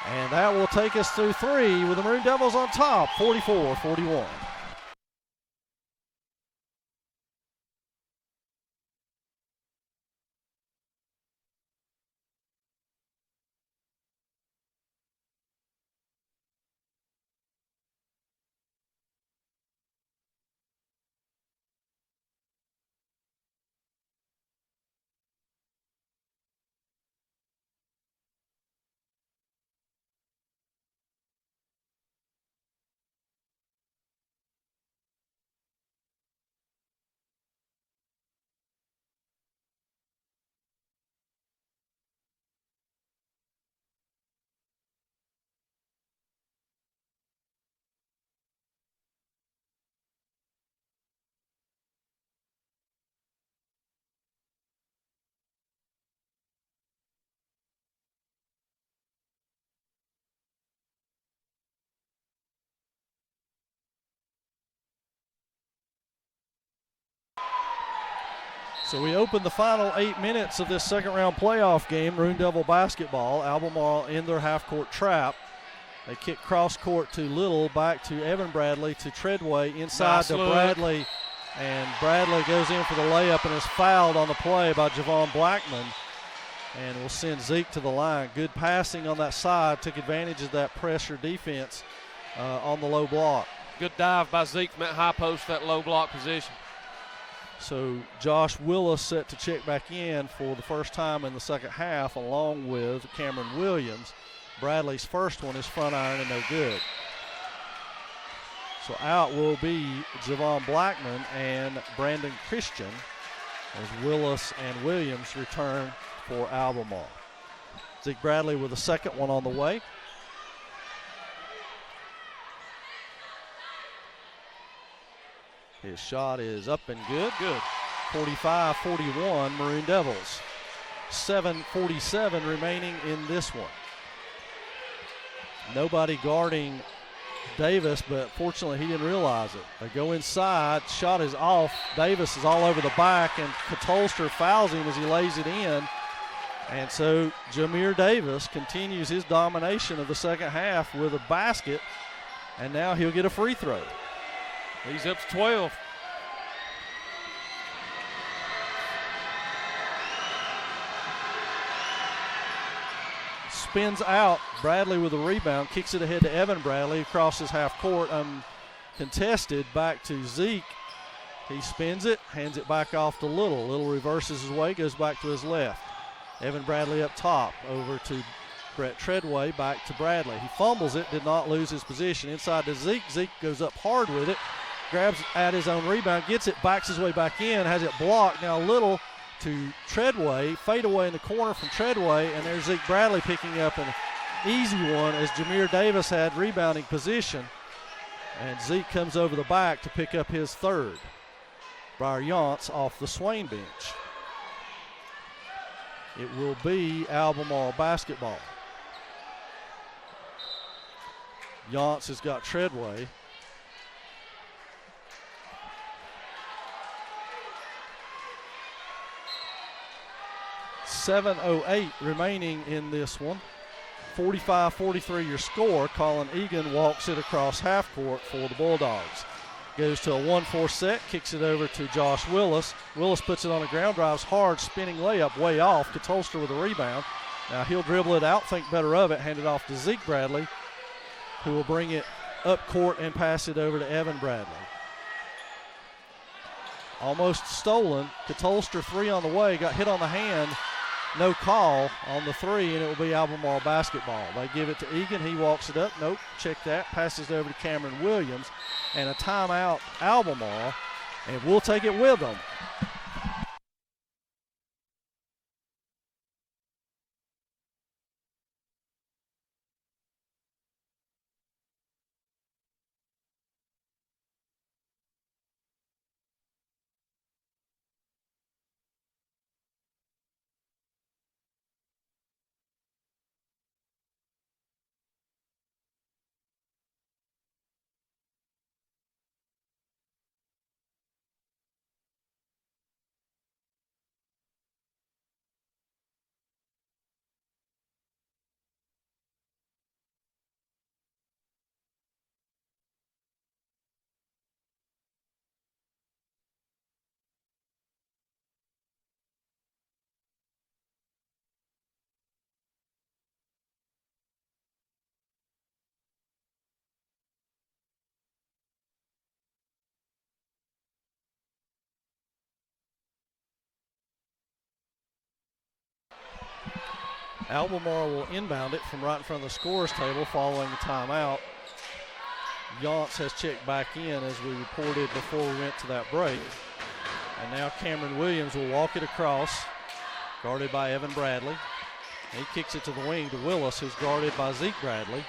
And that will take us through 3 with the Maroon Devils on top, 44-41. So we open the final 8 minutes of this second round playoff game, Maroon Devil basketball. Albemarle in their half-court trap. They kick cross court to Little, back to Evan Bradley, to Treadway, inside to Bradley. And Bradley goes in for the layup and is fouled on the play by Javon Blackman. And will send Zeke to the line. Good passing on that side, took advantage of that pressure defense on the low block. Good dive by Zeke from that high post, that low block position. So Josh Willis set to check back in for the first time in the second half, along with Cameron Williams. Bradley's first one is front iron and no good. So out will be Javon Blackman and Brandon Christian as Willis and Williams return for Albemarle. Zeke Bradley with the second one on the way. His shot is up and good. Good. 45-41 Maroon Devils. 7:47 remaining in this one. Nobody guarding Davis, but fortunately he didn't realize it. They go inside, shot is off. Davis is all over the back, and Katolster fouls him as he lays it in. And so Jameer Davis continues his domination of the second half with a basket, and now he'll get a free throw. He's up to 12. Spins out. Bradley with a rebound, kicks it ahead to Evan Bradley across his half court, uncontested, back to Zeke. He spins it, hands it back off to Little. Little reverses his way, goes back to his left. Evan Bradley up top, over to Brett Treadway, back to Bradley. He fumbles it, did not lose his position. Inside to Zeke. Zeke goes up hard with it, grabs at his own rebound, gets it, backs his way back in, has it blocked. Now Little to Treadway, fade away in the corner from Treadway, and there's Zeke Bradley picking up an easy one as Jameer Davis had rebounding position. And Zeke comes over the back to pick up his third. Briar Yance off the Swain bench. It will be Albemarle basketball. Yance has got Treadway. .708 remaining in this one. 45-43 your score. Colin Egan walks it across half court for the Bulldogs. Goes to a 1-4 set, kicks it over to Josh Willis. Willis puts it on the ground, drives hard, spinning layup way off. Katolster with a rebound. Now he'll dribble it out, think better of it, hand it off to Zeke Bradley, who will bring it up court and pass it over to Evan Bradley. Almost stolen. Katolster three on the way, got hit on the hand. No call on the three, and it will be Albemarle basketball. They give it to Egan. He walks it up. Nope, check that. Passes it over to Cameron Williams. And a timeout, Albemarle, and we'll take it with them. Albemarle will inbound it from right in front of the scorer's table following the timeout. Yance has checked back in as we reported before we went to that break. And now Cameron Williams will walk it across, guarded by Evan Bradley. He kicks it to the wing to Willis, who's guarded by Zeke Bradley.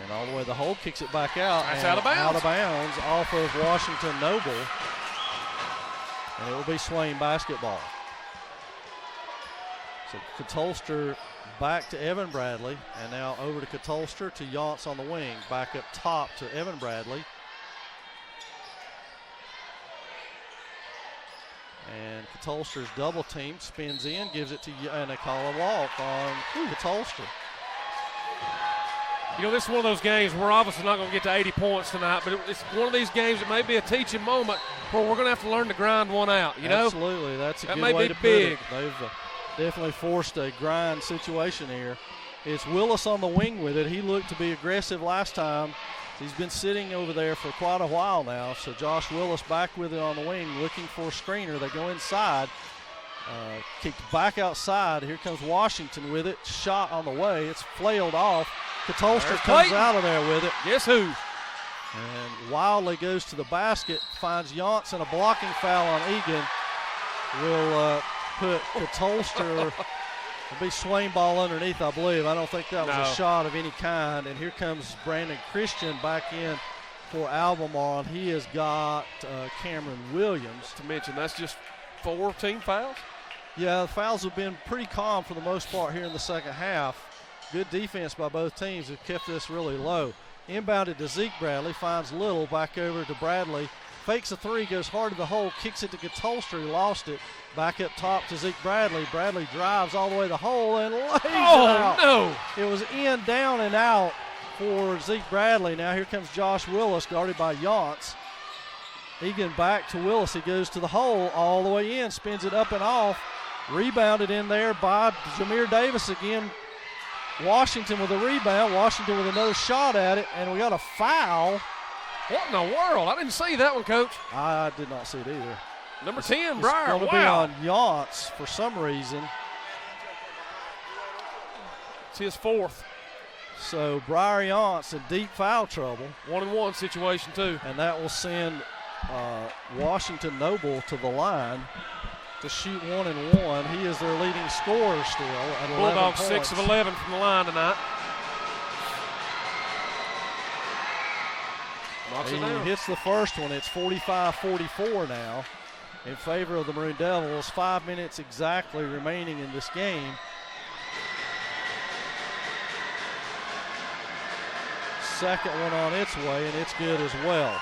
And all the way to the hole, kicks it back out. That's out of bounds. Out of bounds off of Washington Noble. And it will be Swain basketball. So Katolster back to Evan Bradley, and now over to Katolster to Yance on the wing. Back up top to Evan Bradley. And Katolster's double team, spins in, gives it to, and they call a walk on Katolster. You know, this is one of those games we're obviously not going to get to 80 points tonight, but it's one of these games that may be a teaching moment where we're going to have to learn to grind one out, you know? Absolutely. That's a that good way to big. put it. They've definitely forced a grind situation here. It's Willis on the wing with it. He looked to be aggressive last time. He's been sitting over there for quite a while now. So Josh Willis back with it on the wing, looking for a screener. They go inside. Kicked back outside. Here comes Washington with it. Shot on the way. It's flailed off. Katolster comes out of there with it. Guess who? And wildly goes to the basket, finds Yance and a blocking foul on Egan. Will put Katolster, will be Swain ball underneath, I believe. I don't think that was a shot of any kind. And here comes Brandon Christian back in for Albemarle. He has got Cameron Williams. To mention, that's just 4 team fouls? Yeah, the fouls have been pretty calm for the most part here in the second half. Good defense by both teams have kept this really low. Inbounded to Zeke Bradley, finds Little, back over to Bradley. Fakes a three, goes hard to the hole, kicks it to Katolster, who lost it. Back up top to Zeke Bradley. Bradley drives all the way to the hole and lays it out. No! It was in, down, and out for Zeke Bradley. Now here comes Josh Willis, guarded by Yance. Egan back to Willis. He goes to the hole all the way in, spins it up and off. Rebounded in there by Jameer Davis again. Washington with a rebound. Washington with another shot at it, and we got a foul. What in the world? I didn't see that one, Coach. I did not see it either. Number 10, It's Briar. going to be on Yance for some reason. It's his 4th. So Briar Yance in deep foul trouble. 1-and-1 situation, too. And that will send Washington Noble to the line to shoot 1-and-1. He is their leading scorer still at 11 Bulldogs points. 6 of 11 from the line tonight. Knocks it down. He hits the first one. It's 45-44 now in favor of the Maroon Devils. 5 minutes exactly remaining in this game. Second one on its way, and it's good as well.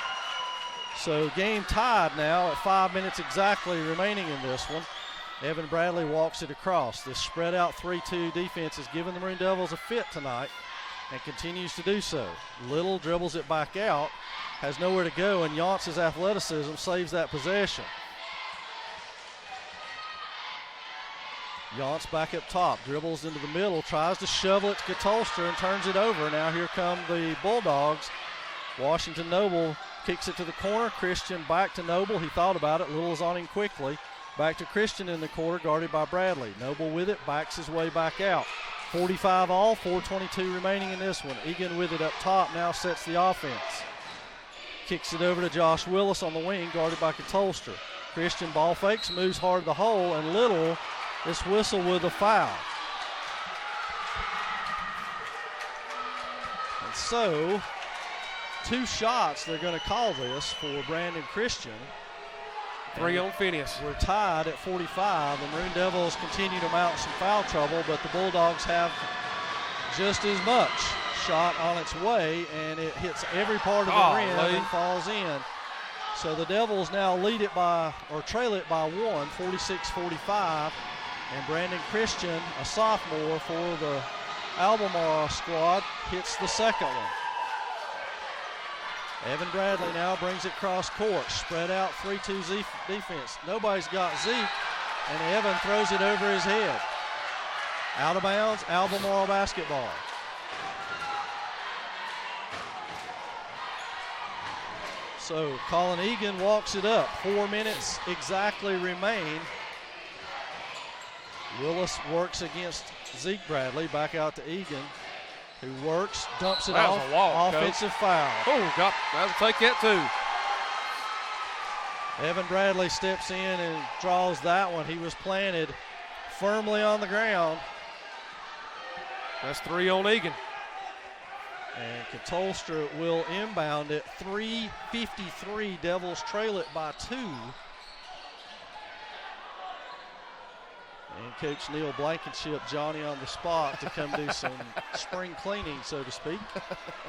So game tied now at 5 minutes exactly remaining in this one. Evan Bradley walks it across. This spread out 3-2 defense has given the Maroon Devils a fit tonight and continues to do so. Little dribbles it back out, has nowhere to go, and Yance's athleticism saves that possession. Yance back up top, dribbles into the middle, tries to shovel it to Katolster and turns it over. Now here come the Bulldogs. Washington Noble kicks it to the corner. Christian back to Noble. He thought about it. Little is on him quickly. Back to Christian in the corner, guarded by Bradley. Noble with it, backs his way back out. 45 all, 4:22 remaining in this one. Egan with it up top, now sets the offense. Kicks it over to Josh Willis on the wing, guarded by Katolster. Christian ball fakes, moves hard to the hole, and Little is whistled with a foul. And so, 2 shots they're going to call this for Brandon Christian. 3 on Phineas. We're tied at 45. The Maroon Devils continue to mount some foul trouble, but the Bulldogs have just as much shot on its way, and it hits every part of the rim and falls in. So the Devils now lead it by, or trail it by 1, 46-45. And Brandon Christian, a sophomore for the Albemarle squad, hits the second one. Evan Bradley now brings it cross court. Spread out 3-2 defense. Nobody's got Zeke, and Evan throws it over his head. Out of bounds, Albemarle basketball. So Colin Egan walks it up. 4 minutes exactly remain. Willis works against Zeke Bradley. Back out to Egan, who works, dumps it off. A walk, offensive foul. Oh, God, that'll take that too. Evan Bradley steps in and draws that one. He was planted firmly on the ground. That's 3 on Egan. And Katolster will inbound it. 3:53. Devils trail it by 2. And Coach Neil Blankenship, Johnny on the spot to come do some spring cleaning, so to speak,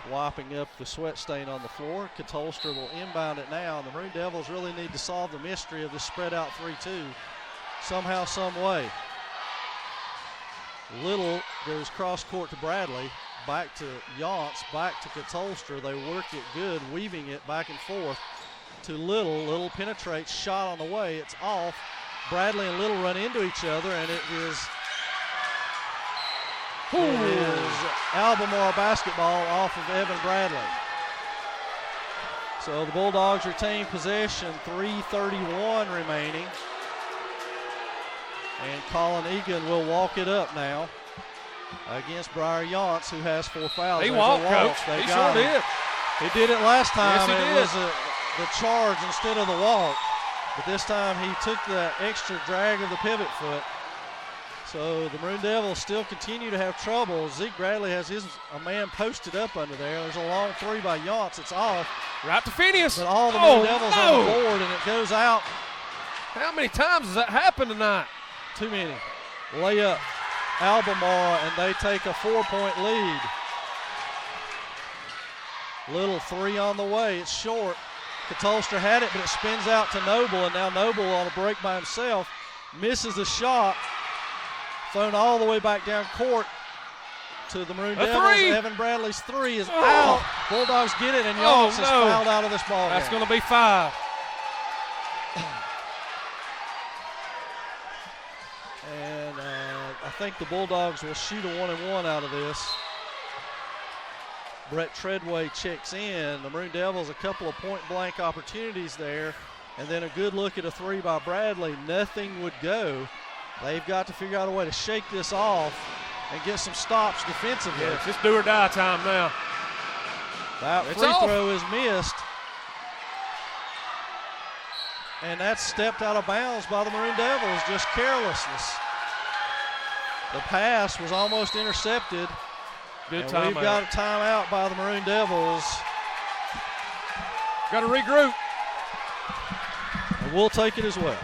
wiping up the sweat stain on the floor. Katolster will inbound it now. The Maroon Devils really need to solve the mystery of the spread out 3-2 somehow, some way. Little goes cross court to Bradley, back to Yance, back to Katolster. They work it good, weaving it back and forth to Little. Little penetrates, shot on the way, it's off. Bradley and Little run into each other, and it is Albemarle basketball off of Evan Bradley. So the Bulldogs retain possession, 3:31 remaining. And Colin Egan will walk it up now. against Briar Yance, who has 4 fouls. He There's walked, a walk. Coach. They He got sure him. did. He did it last time. Yes, he it did. was the charge instead of the walk. But this time he took the extra drag of the pivot foot. So the Maroon Devils still continue to have trouble. Zeke Bradley has a man posted up under there. There's a long 3 by Yance. It's off. Right to Phineas. But all the Maroon Devils on the board, and it goes out. How many times has that happened tonight? Too many. Layup, Albemarle, and they take a 4-point lead. Little 3 on the way. It's short. Katolster had it, but it spins out to Noble, and now Noble on a break by himself misses the shot. Thrown all the way back down court to the Maroon Devils. 3. Evan Bradley's 3 is out. Bulldogs get it, and Yance is fouled out of this ball game. That's going to be 5. And I think the Bulldogs will shoot a 1-and-1 out of this. Brett Treadway checks in. The Maroon Devils, a couple of point-blank opportunities there, and then a good look at a 3 by Bradley. Nothing would go. They've got to figure out a way to shake this off and get some stops defensively. Yeah, it's just do or die time now. That free throw is missed. And that's stepped out of bounds by the Maroon Devils, just carelessness. The pass was almost intercepted. Good and timeout. we've got a timeout by the Maroon Devils. Got to regroup. And we'll take it as well.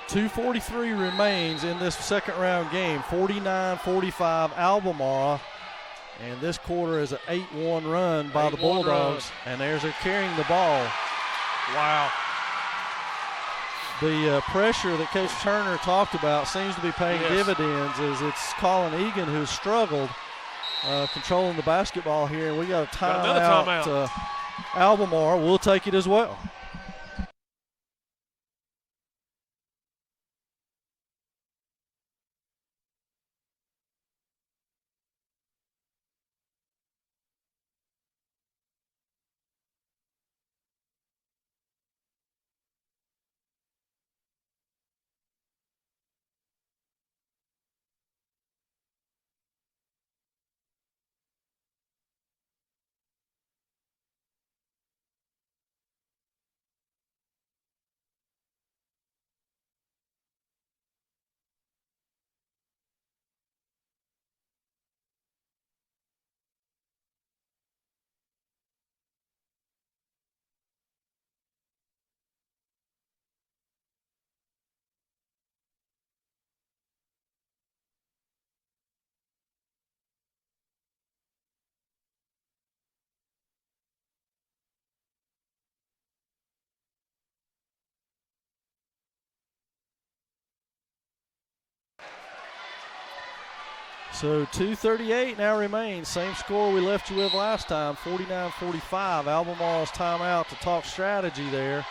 .243 remains in this second round game. 49-45 Albemarle. And this quarter is an 8-1 run by the Bulldogs. And there's a carrying the ball. Wow. The pressure that Coach Turner talked about seems to be paying dividends, as it's Colin Egan who's struggled controlling the basketball here. And we got a timeout. Albemarle. We'll take it as well. So 2:38 now remains. Same score we left you with last time, 49-45. Albemarle's timeout to talk strategy there.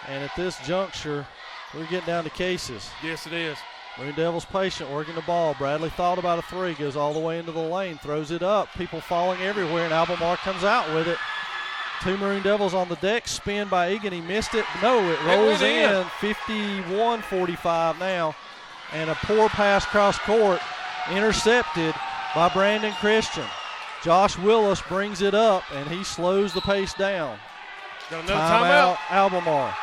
And at this juncture, we're getting down to cases. Yes, it is. Maroon Devils patient, working the ball. Bradley thought about a 3, goes all the way into the lane, throws it up. People falling everywhere, and Albemarle comes out with it. 2 Maroon Devils on the deck, spin by Egan. He missed it. No, it rolls in. 51-45 now. And a poor pass cross court, intercepted by Brandon Christian. Josh Willis brings it up, and he slows the pace down. Got another timeout. Albemarle.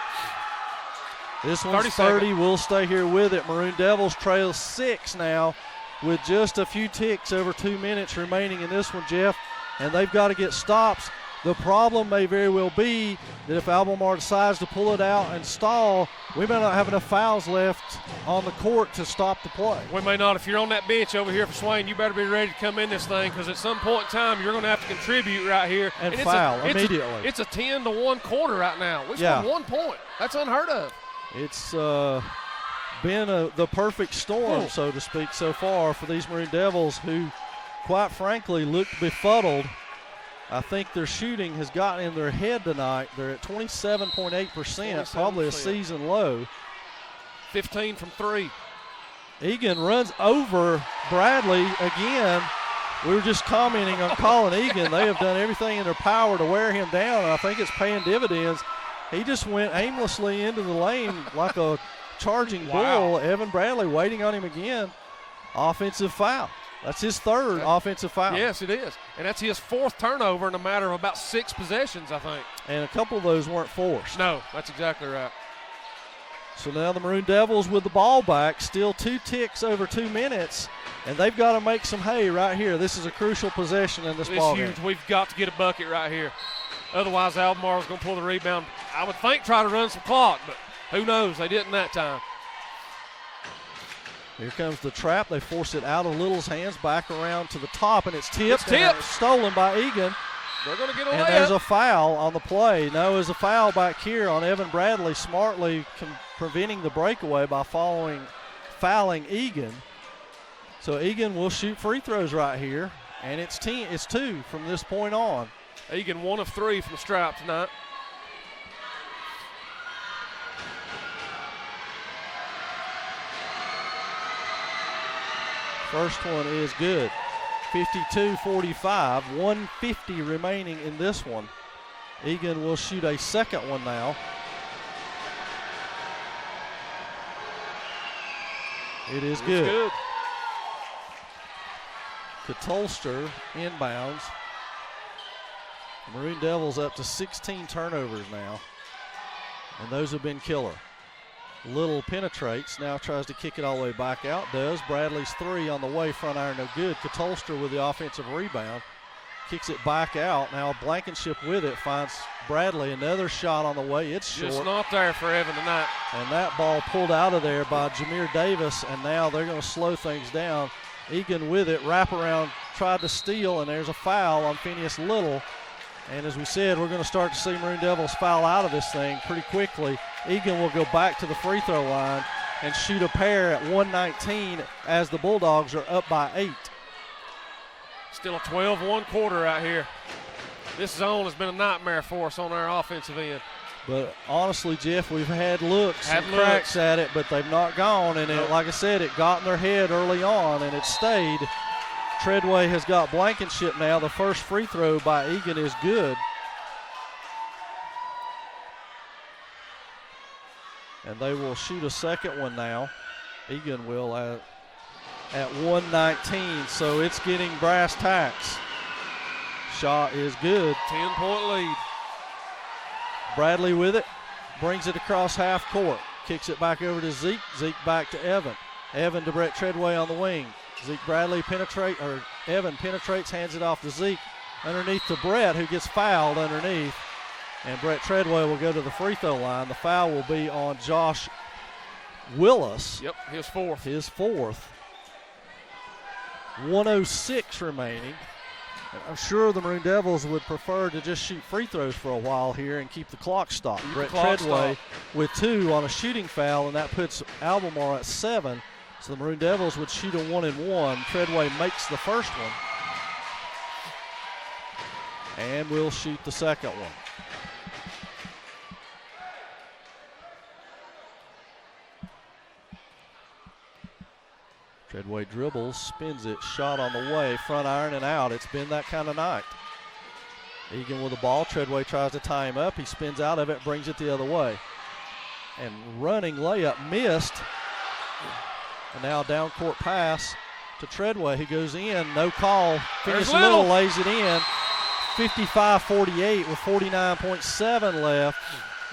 This one's 30. We'll stay here with it. Maroon Devils trail 6 now with just a few ticks over 2 minutes remaining in this one, Jeff, and they've got to get stops. The problem may very well be that if Albemarle decides to pull it out and stall, we may not have enough fouls left on the court to stop the play. We may not. If you're on that bench over here for Swain, you better be ready to come in this thing, because at some point in time you're going to have to contribute right here. And foul immediately. It's a 10-1 quarter right now. We scored 1 point. That's unheard of. It's been the perfect storm, so to speak, so far for these Maroon Devils, who, quite frankly, look befuddled. I think their shooting has gotten in their head tonight. They're at 27.8%, probably a season low. 15 from 3. Egan runs over Bradley again. We were just commenting on Colin Egan. They have done everything in their power to wear him down, and I think it's paying dividends. He just went aimlessly into the lane like a charging bull. Evan Bradley waiting on him again. Offensive foul. That's his third offensive foul. Yes, it is. And that's his 4th turnover in a matter of about 6 possessions, I think. And a couple of those weren't forced. No, that's exactly right. So now the Maroon Devils with the ball back, still 2 ticks over 2 minutes, and they've got to make some hay right here. This is a crucial possession in this ball game. It's huge. We've got to get a bucket right here. Otherwise, Albemarle's going to pull the rebound. I would think try to run some clock, but who knows? They didn't that time. Here comes the trap. They force it out of Little's hands, back around to the top, and it's tipped. It's tipped. Stolen by Egan. They're going to get a layup. And there's a foul on the play. No, there's a foul back here on Evan Bradley, smartly preventing the breakaway by fouling Egan. So Egan will shoot free throws right here, and it's 2 from this point on. Egan 1 of 3 from the stripe tonight. First one is good. 52-45, 150 remaining in this one. Egan will shoot a second one now. It is good. It's good. Katolster inbounds. Maroon Devils up to 16 turnovers now, and those have been killer. Little penetrates, now tries to kick it all the way back out, does. Bradley's 3 on the way, front iron no good. Katolster with the offensive rebound, kicks it back out. Now Blankenship with it, finds Bradley, another shot on the way, it's short. Just not there for Evan tonight. And that ball pulled out of there by Jameer Davis, and now they're going to slow things down. Egan with it, wraparound, tried to steal, and there's a foul on Phineas Little. And as we said, we're going to start to see Maroon Devils foul out of this thing pretty quickly. Egan will go back to the free throw line and shoot a pair at 119 as the Bulldogs are up by 8. Still a 12-1 quarter out here. This zone has been a nightmare for us on our offensive end. But honestly, Jeff, we've had looks and cracks at it, but they've not gone. And it, like I said, it got in their head early on, and it stayed. Treadway has got Blankenship now. The first free throw by Egan is good. And they will shoot a second one now. Egan will at 119, so it's getting brass tacks. Shot is good. 10-point lead. Bradley with it, brings it across half court, kicks it back over to Zeke. Zeke back to Evan. Evan to Brett Treadway on the wing. Evan penetrates, hands it off to Zeke. Underneath to Brett, who gets fouled underneath. And Brett Treadway will go to the free throw line. The foul will be on Josh Willis. Yep, his 4th. His 4th. 1:06 remaining. I'm sure the Maroon Devils would prefer to just shoot free throws for a while here and keep the clock stopped. Brett Treadway with 2 on a shooting foul, and that puts Albemarle at 7. So the Maroon Devils would shoot a 1-and-1. Treadway makes the first one. And we'll shoot the second one. Treadway dribbles, spins it, shot on the way, front iron and out. It's been that kind of night. Egan with the ball. Treadway tries to tie him up. He spins out of it, brings it the other way. And running layup missed. And now down court pass to Treadway, who goes in. No call. Phineas Little lays it in. 55-48 with 49.7 left.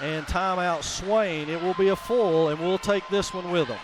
and timeout Swain. It will be a full, and we'll take this one with them.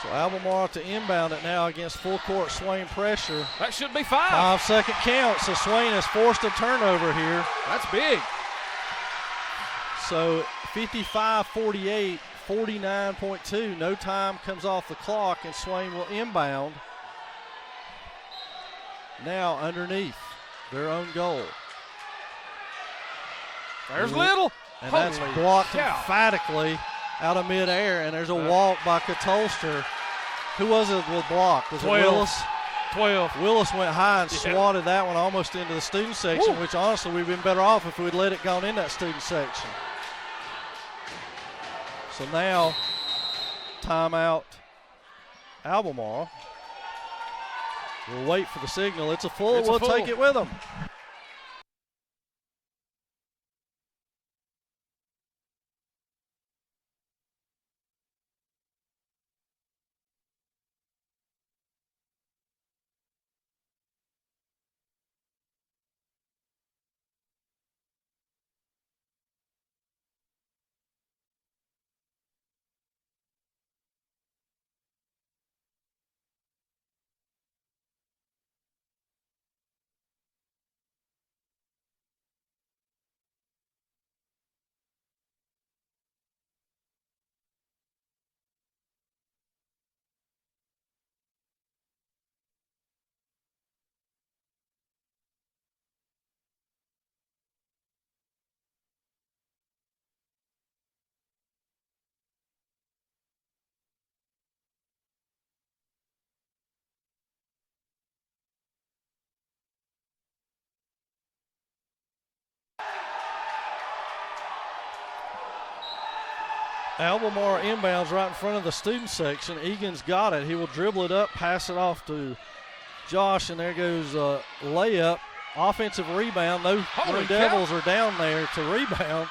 So Albemarle to inbound it now against full court Swain pressure. That should be 5. 5-second count, so Swain has forced a turnover here. That's big. So 55-48, 49.2. No time comes off the clock, and Swain will inbound. Now underneath their own goal. There's Little. And that's Holy blocked cow. emphatically out of midair, and there's a walk by Katolster. Who was it with blocked? Was 12. it Willis? 12. Willis went high and Yeah. swatted that one almost into the student section, Woo. which honestly we've been better off if we'd let it gone in that student section. So now, timeout Albemarle. We'll wait for the signal. It's a full. It's a We'll full. take it with them. Albemarle inbounds right in front of the student section. Egan's got it. He will dribble it up, pass it off to Josh, and there goes a layup. Offensive rebound. No Maroon Devils are down there to rebound.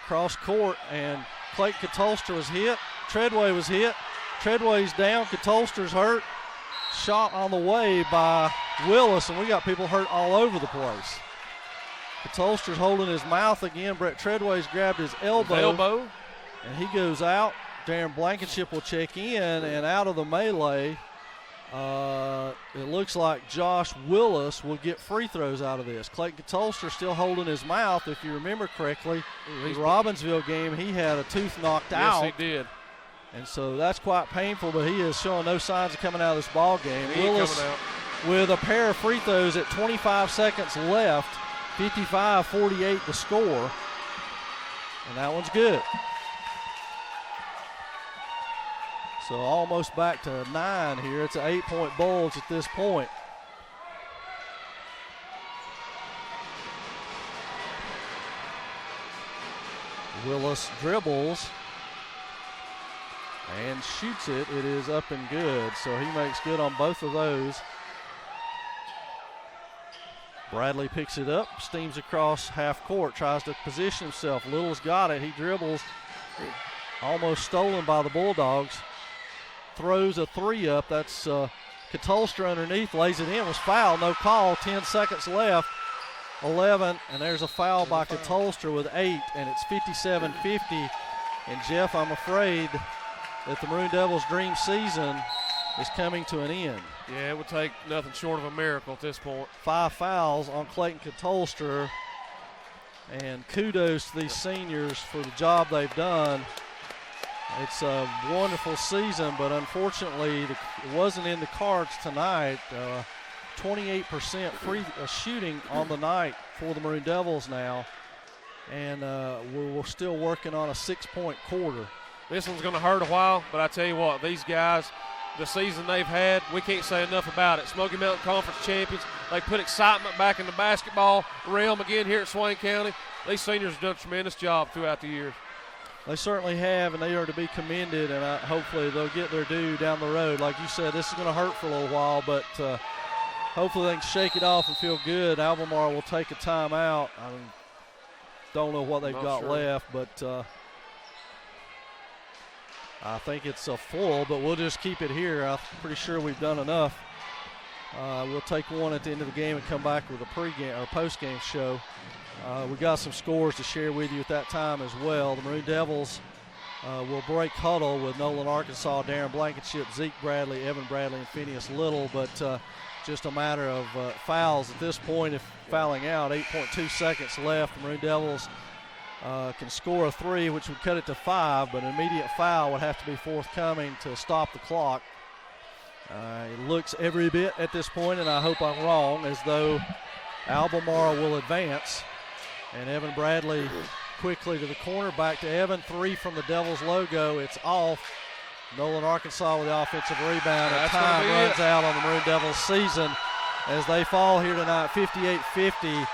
Cross court, and Clayton Katolster was hit. Treadway was hit. Treadway's down. Katolster's hurt. Shot on the way by Willis, and we got people hurt all over the place. Katolster's holding his mouth again. Brett Treadway's grabbed his elbow. And he goes out. Darren Blankenship will check in, and out of the melee, it looks like Josh Willis will get free throws out of this. Clayton Katolster still holding his mouth. If you remember correctly, the Robbinsville game, he had a tooth knocked out. Yes, he did. And so that's quite painful, but he is showing no signs of coming out of this ball game. He ain't Willis coming out. with a pair of free throws at 25 seconds left. 55-48 the score. And that one's good. So almost back to 9 here. It's an 8-point Bulls at this point. Willis dribbles and shoots it. It is up and good. So he makes good on both of those. Bradley picks it up, steams across half court, tries to position himself. Little's got it. He dribbles, almost stolen by the Bulldogs. Throws a three up. That's Katolster underneath, lays it in, was fouled, no call. 10 seconds left. 11, and there's a foul by Katolster with 8, and it's 57-50. And Jeff, I'm afraid that the Maroon Devils' dream season is coming to an end. Yeah, it would take nothing short of a miracle at this point. 5 fouls on Clayton Katolster, and kudos to these seniors for the job they've done. It's a wonderful season, but unfortunately it wasn't in the cards tonight. 28% free shooting on the night for the Maroon Devils now. and we're still working on a 6-point quarter. This one's going to hurt a while, but I tell you what, these guys, the season they've had, we can't say enough about it. Smoky Mountain Conference champions. They put excitement back in the basketball realm again here at Swain County. These seniors have done a tremendous job throughout the years. They certainly have, and they are to be commended, and hopefully they'll get their due down the road. Like you said, this is going to hurt for a little while, but hopefully they can shake it off and feel good. Albemarle will take a timeout. I don't know what they've got left, but I think it's a full, but we'll just keep it here. I'm pretty sure we've done enough. We'll take one at the end of the game and come back with a pregame or postgame show. We got some scores to share with you at that time as well. The Maroon Devils will break huddle with Nolan, Arkansas, Darren Blankenship, Zeke Bradley, Evan Bradley, and Phineas Little, but just a matter of fouls at this point. If fouling out, 8.2 seconds left. The Maroon Devils can score a 3, which would cut it to 5, but an immediate foul would have to be forthcoming to stop the clock. It looks every bit at this point, and I hope I'm wrong, as though Albemarle will advance. And Evan Bradley quickly to the corner, back to Evan. 3 from the Devils logo. It's off. Nolan, Arkansas with the offensive rebound. And time runs out on the Maroon Devils season as they fall here tonight, 58-50.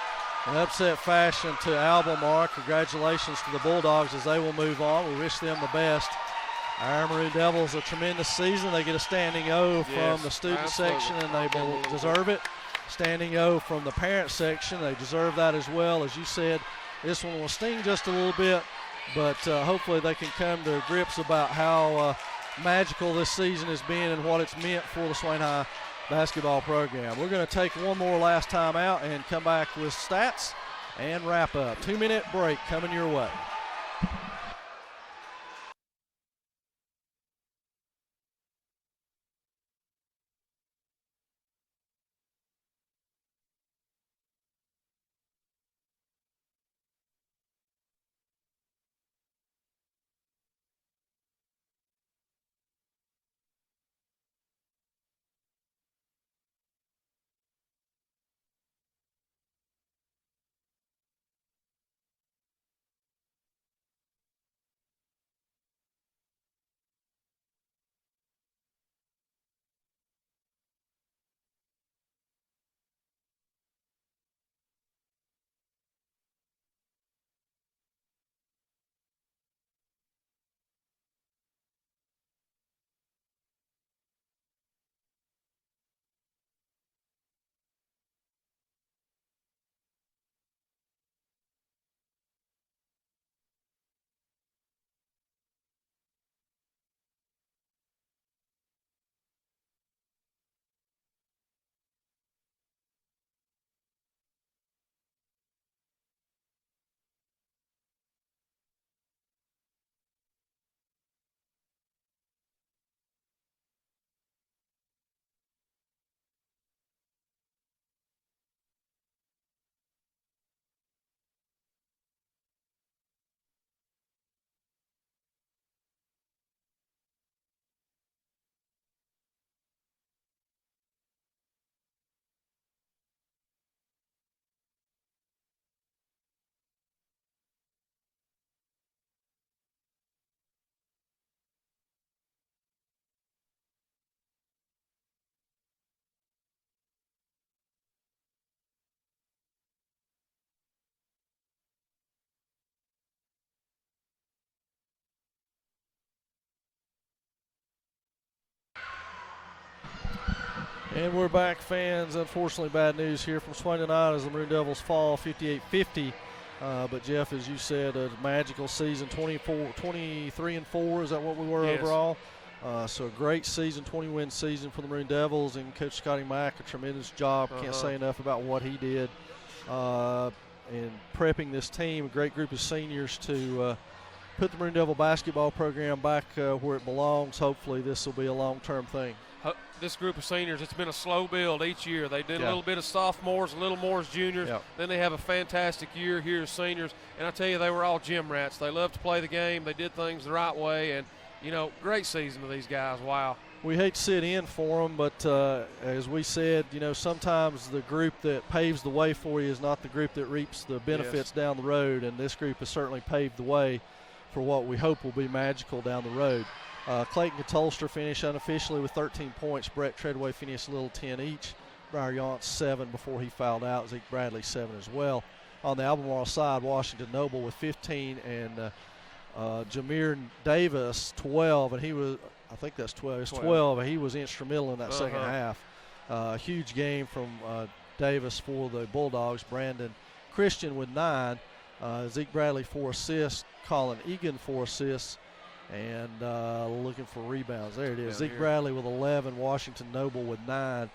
In upset fashion to Albemarle. Congratulations to the Bulldogs as they will move on. We wish them the best. Our Maroon Devils, a tremendous season. They get a standing O from the student section, and they will deserve it. Standing O from the parent section. They deserve that as well. As you said, this one will sting just a little bit, but hopefully they can come to grips about how magical this season has been and what it's meant for the Swain High basketball program. We're going to take one more last time out and come back with stats and wrap up. 2-minute break coming your way. And we're back, fans. Unfortunately, bad news here from Swain tonight as the Maroon Devils fall 58-50. But, Jeff, as you said, a magical season, 23-4. Is that what we were overall? So a great season, 20-win season for the Maroon Devils. And Coach Scotty Mack, a tremendous job. Can't say enough about what he did in prepping this team. A great group of seniors to put the Maroon Devil basketball program back where it belongs. Hopefully this will be a long-term thing. This group of seniors, it's been a slow build each year. They did a little bit of sophomores, a little more as juniors. Then they have a fantastic year here as seniors. And I tell you, they were all gym rats. They loved to play the game. They did things the right way. And, you know, great season of these guys. Wow. We hate to sit in for them, but as we said, sometimes the group that paves the way for you is not the group that reaps the benefits down the road, and this group has certainly paved the way for what we hope will be magical down the road. Clayton Catolster finished unofficially with 13 points. Brett Treadway finished a little 10 each. Briar Yance 7 before he fouled out. Zeke Bradley 7 as well. On the Albemarle side, Washington Noble with 15 and Jameer Davis 12, and he was, I think that's 12. It's 12, and he was instrumental in that second half. Huge game from Davis for the Bulldogs. Brandon Christian with 9. Zeke Bradley 4 assists. Colin Egan 4 assists. And looking for rebounds. There it is. Zeke Bradley with 11. Washington Noble with 9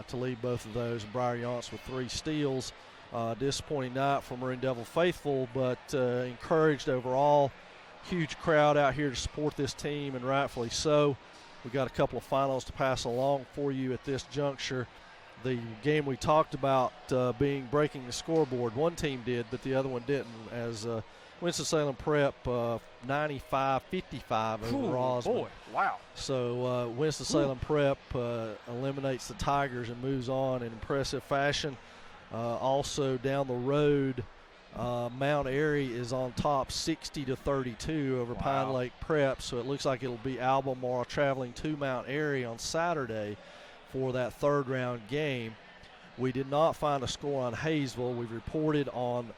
to lead both of those. And Briar Yance with 3 steals. Disappointing night for Maroon Devil faithful, but encouraged overall. Huge crowd out here to support this team, and rightfully so. We got a couple of finals to pass along for you at this juncture. The game we talked about being breaking the scoreboard. One team did, but the other one didn't, as Winston-Salem Prep 95-55 over Rosman. Boy, wow. So Winston-Salem Prep eliminates the Tigers and moves on in impressive fashion. Also down the road, Mount Airy is on top 60-32 over Pine Lake Prep, so it looks like it'll be Albemarle traveling to Mount Airy on Saturday for that third-round game. We did not find a score on Hayesville. We've reported on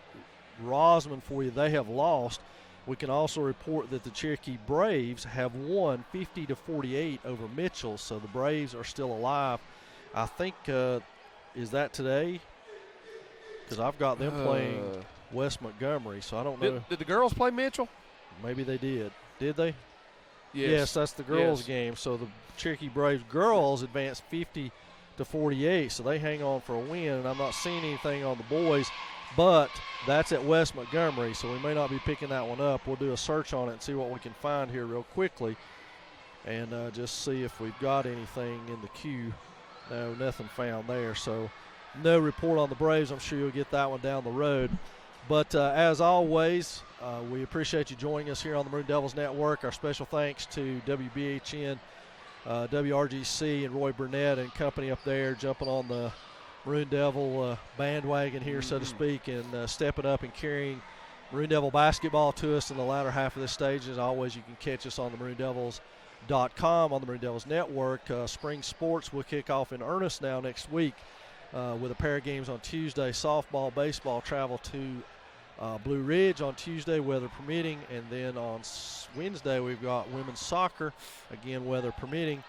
Rosman for you. They have lost. We can also report that the Cherokee Braves have won 50-48 over Mitchell, so the Braves are still alive. I think, is that today? Because I've got them playing West Montgomery, so I don't know. Did the girls play Mitchell? Maybe they did. Did they? Yes, that's the girls' game. So the Cherokee Braves girls advanced 50-48, so they hang on for a win. And I'm not seeing anything on the boys, but that's at West Montgomery, so we may not be picking that one up. We'll do a search on it and see what we can find here real quickly, and just see if we've got anything in the queue. No, nothing found there. So no report on the Braves. I'm sure you'll get that one down the road. But as always, we appreciate you joining us here on the Maroon Devils Network. Our special thanks to WBHN, WRGC, and Roy Burnett and company up there jumping on the Maroon Devil bandwagon here, so to speak, and stepping up and carrying Maroon Devil basketball to us in the latter half of this stage. As always, you can catch us on the MaroonDevils.com on the Maroon Devils Network. Spring sports will kick off in earnest now next week with a pair of games on Tuesday. Softball, baseball travel to Blue Ridge on Tuesday, weather permitting, and then on Wednesday we've got women's soccer, again weather permitting,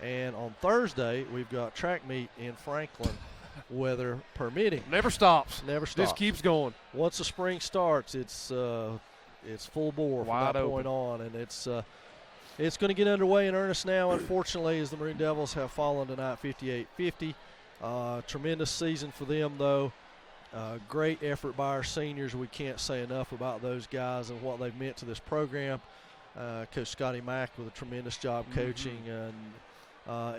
and on Thursday we've got track meet in Franklin, weather permitting. Never stops. Never stops. Just keeps going. Once the spring starts, it's full bore from that point on, and it's going to get underway in earnest now, unfortunately, as the Maroon Devils have fallen tonight 58-50. Tremendous season for them, though. Great effort by our seniors. We can't say enough about those guys and what they've meant to this program. Coach Scotty Mack with a tremendous job coaching, and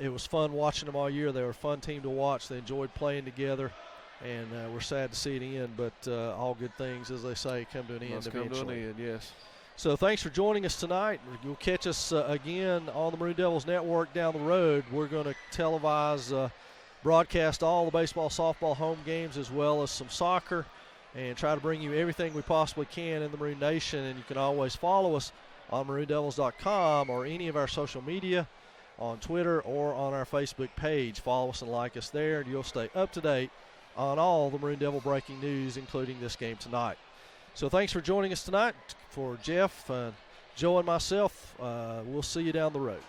it was fun watching them all year. They were a fun team to watch. They enjoyed playing together, and we're sad to see it end, but all good things, as they say, come to an end eventually. Come to an end, yes. So thanks for joining us tonight. You'll catch us again on the Maroon Devils Network down the road. We're going to televise, broadcast all the baseball, softball home games, as well as some soccer, and try to bring you everything we possibly can in the Maroon Nation. And you can always follow us on MaroonDevils.com or any of our social media, on Twitter or on our Facebook page. Follow us and like us there, and you'll stay up to date on all the Maroon Devil breaking news, including this game tonight. So thanks for joining us tonight. For Jeff, Joe, and myself, we'll see you down the road.